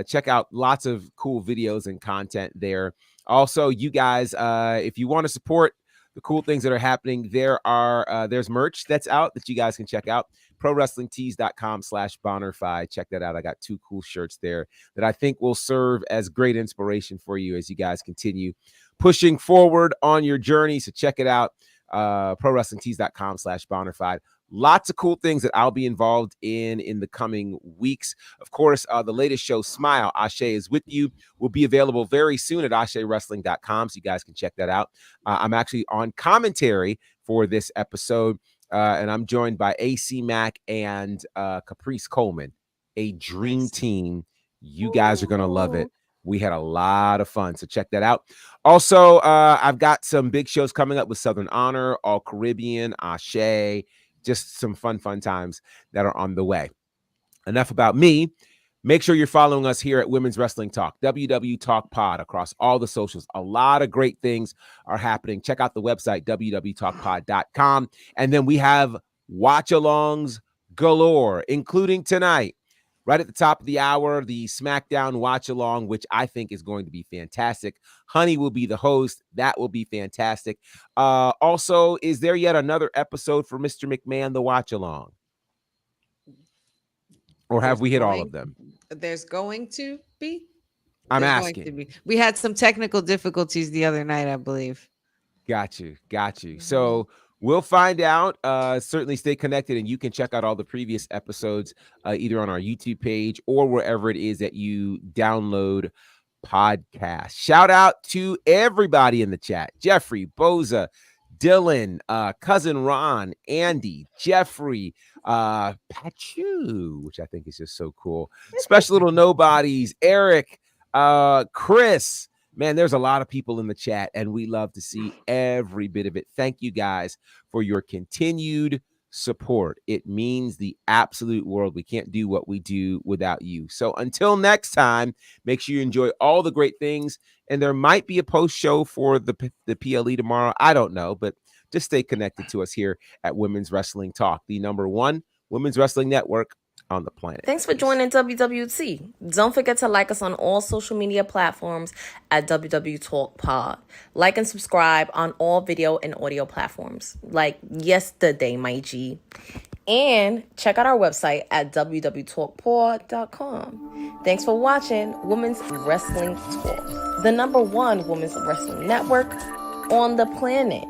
Check out lots of cool videos and content there. Also, you guys, if you want to support the cool things that are happening, there's merch that's out that you guys can check out. ProWrestlingTees.com/Bonnerfied. Check that out. I got 2 cool shirts there that I think will serve as great inspiration for you as you guys continue pushing forward on your journey. So check it out. ProWrestlingTees.com/Bonnerfied. Lots of cool things that I'll be involved in the coming weeks. Of course, the latest show, Smile, Ashe is with you, will be available very soon at AsheWrestling.com, so you guys can check that out. I'm actually on commentary for this episode, and I'm joined by AC Mack and Caprice Coleman, a dream team. You guys are going to love it. We had a lot of fun, so check that out. Also, I've got some big shows coming up with Southern Honor, All Caribbean, Ashe, just some fun times that are on the way. Enough about me. Make sure you're following us here at Women's Wrestling Talk, WW Talk Pod, across all the socials. A lot of great things are happening. Check out the website, www.talkpod.com. And then we have watch-alongs galore, including tonight. Right at the top of the hour, the Smackdown watch-along, which I think is going to be fantastic. Honey will be the host. That will be fantastic. Also, is there yet another episode for Mr. McMahon, the watch-along? Or have we hit all of them? There's going to be. I'm There's going asking. to be. We had some technical difficulties the other night, I believe. Got you. So we'll find out. Certainly stay connected, and you can check out all the previous episodes either on our YouTube page or wherever it is that you download podcasts. Shout out to everybody in the chat. Jeffrey, Boza, Dylan, Cousin Ron, Andy, Jeffrey, Pachu, which I think is just so cool. Special Little Nobodies, Eric, Chris. Man, there's a lot of people in the chat, and we love to see every bit of it. Thank you guys for your continued support. It means the absolute world. We can't do what we do without you. So until next time, make sure you enjoy all the great things. And there might be a post show for the PLE tomorrow. I don't know, but just stay connected to us here at Women's Wrestling Talk, the #1 women's wrestling network on the planet. Thanks for joining WWT. Don't forget to like us on all social media platforms at WW Talk Pod. Like and subscribe on all video and audio platforms like yesterday, my G. And check out our website at www.talkpod.com. Thanks for watching Women's Wrestling Talk, the #1 women's wrestling network on the planet.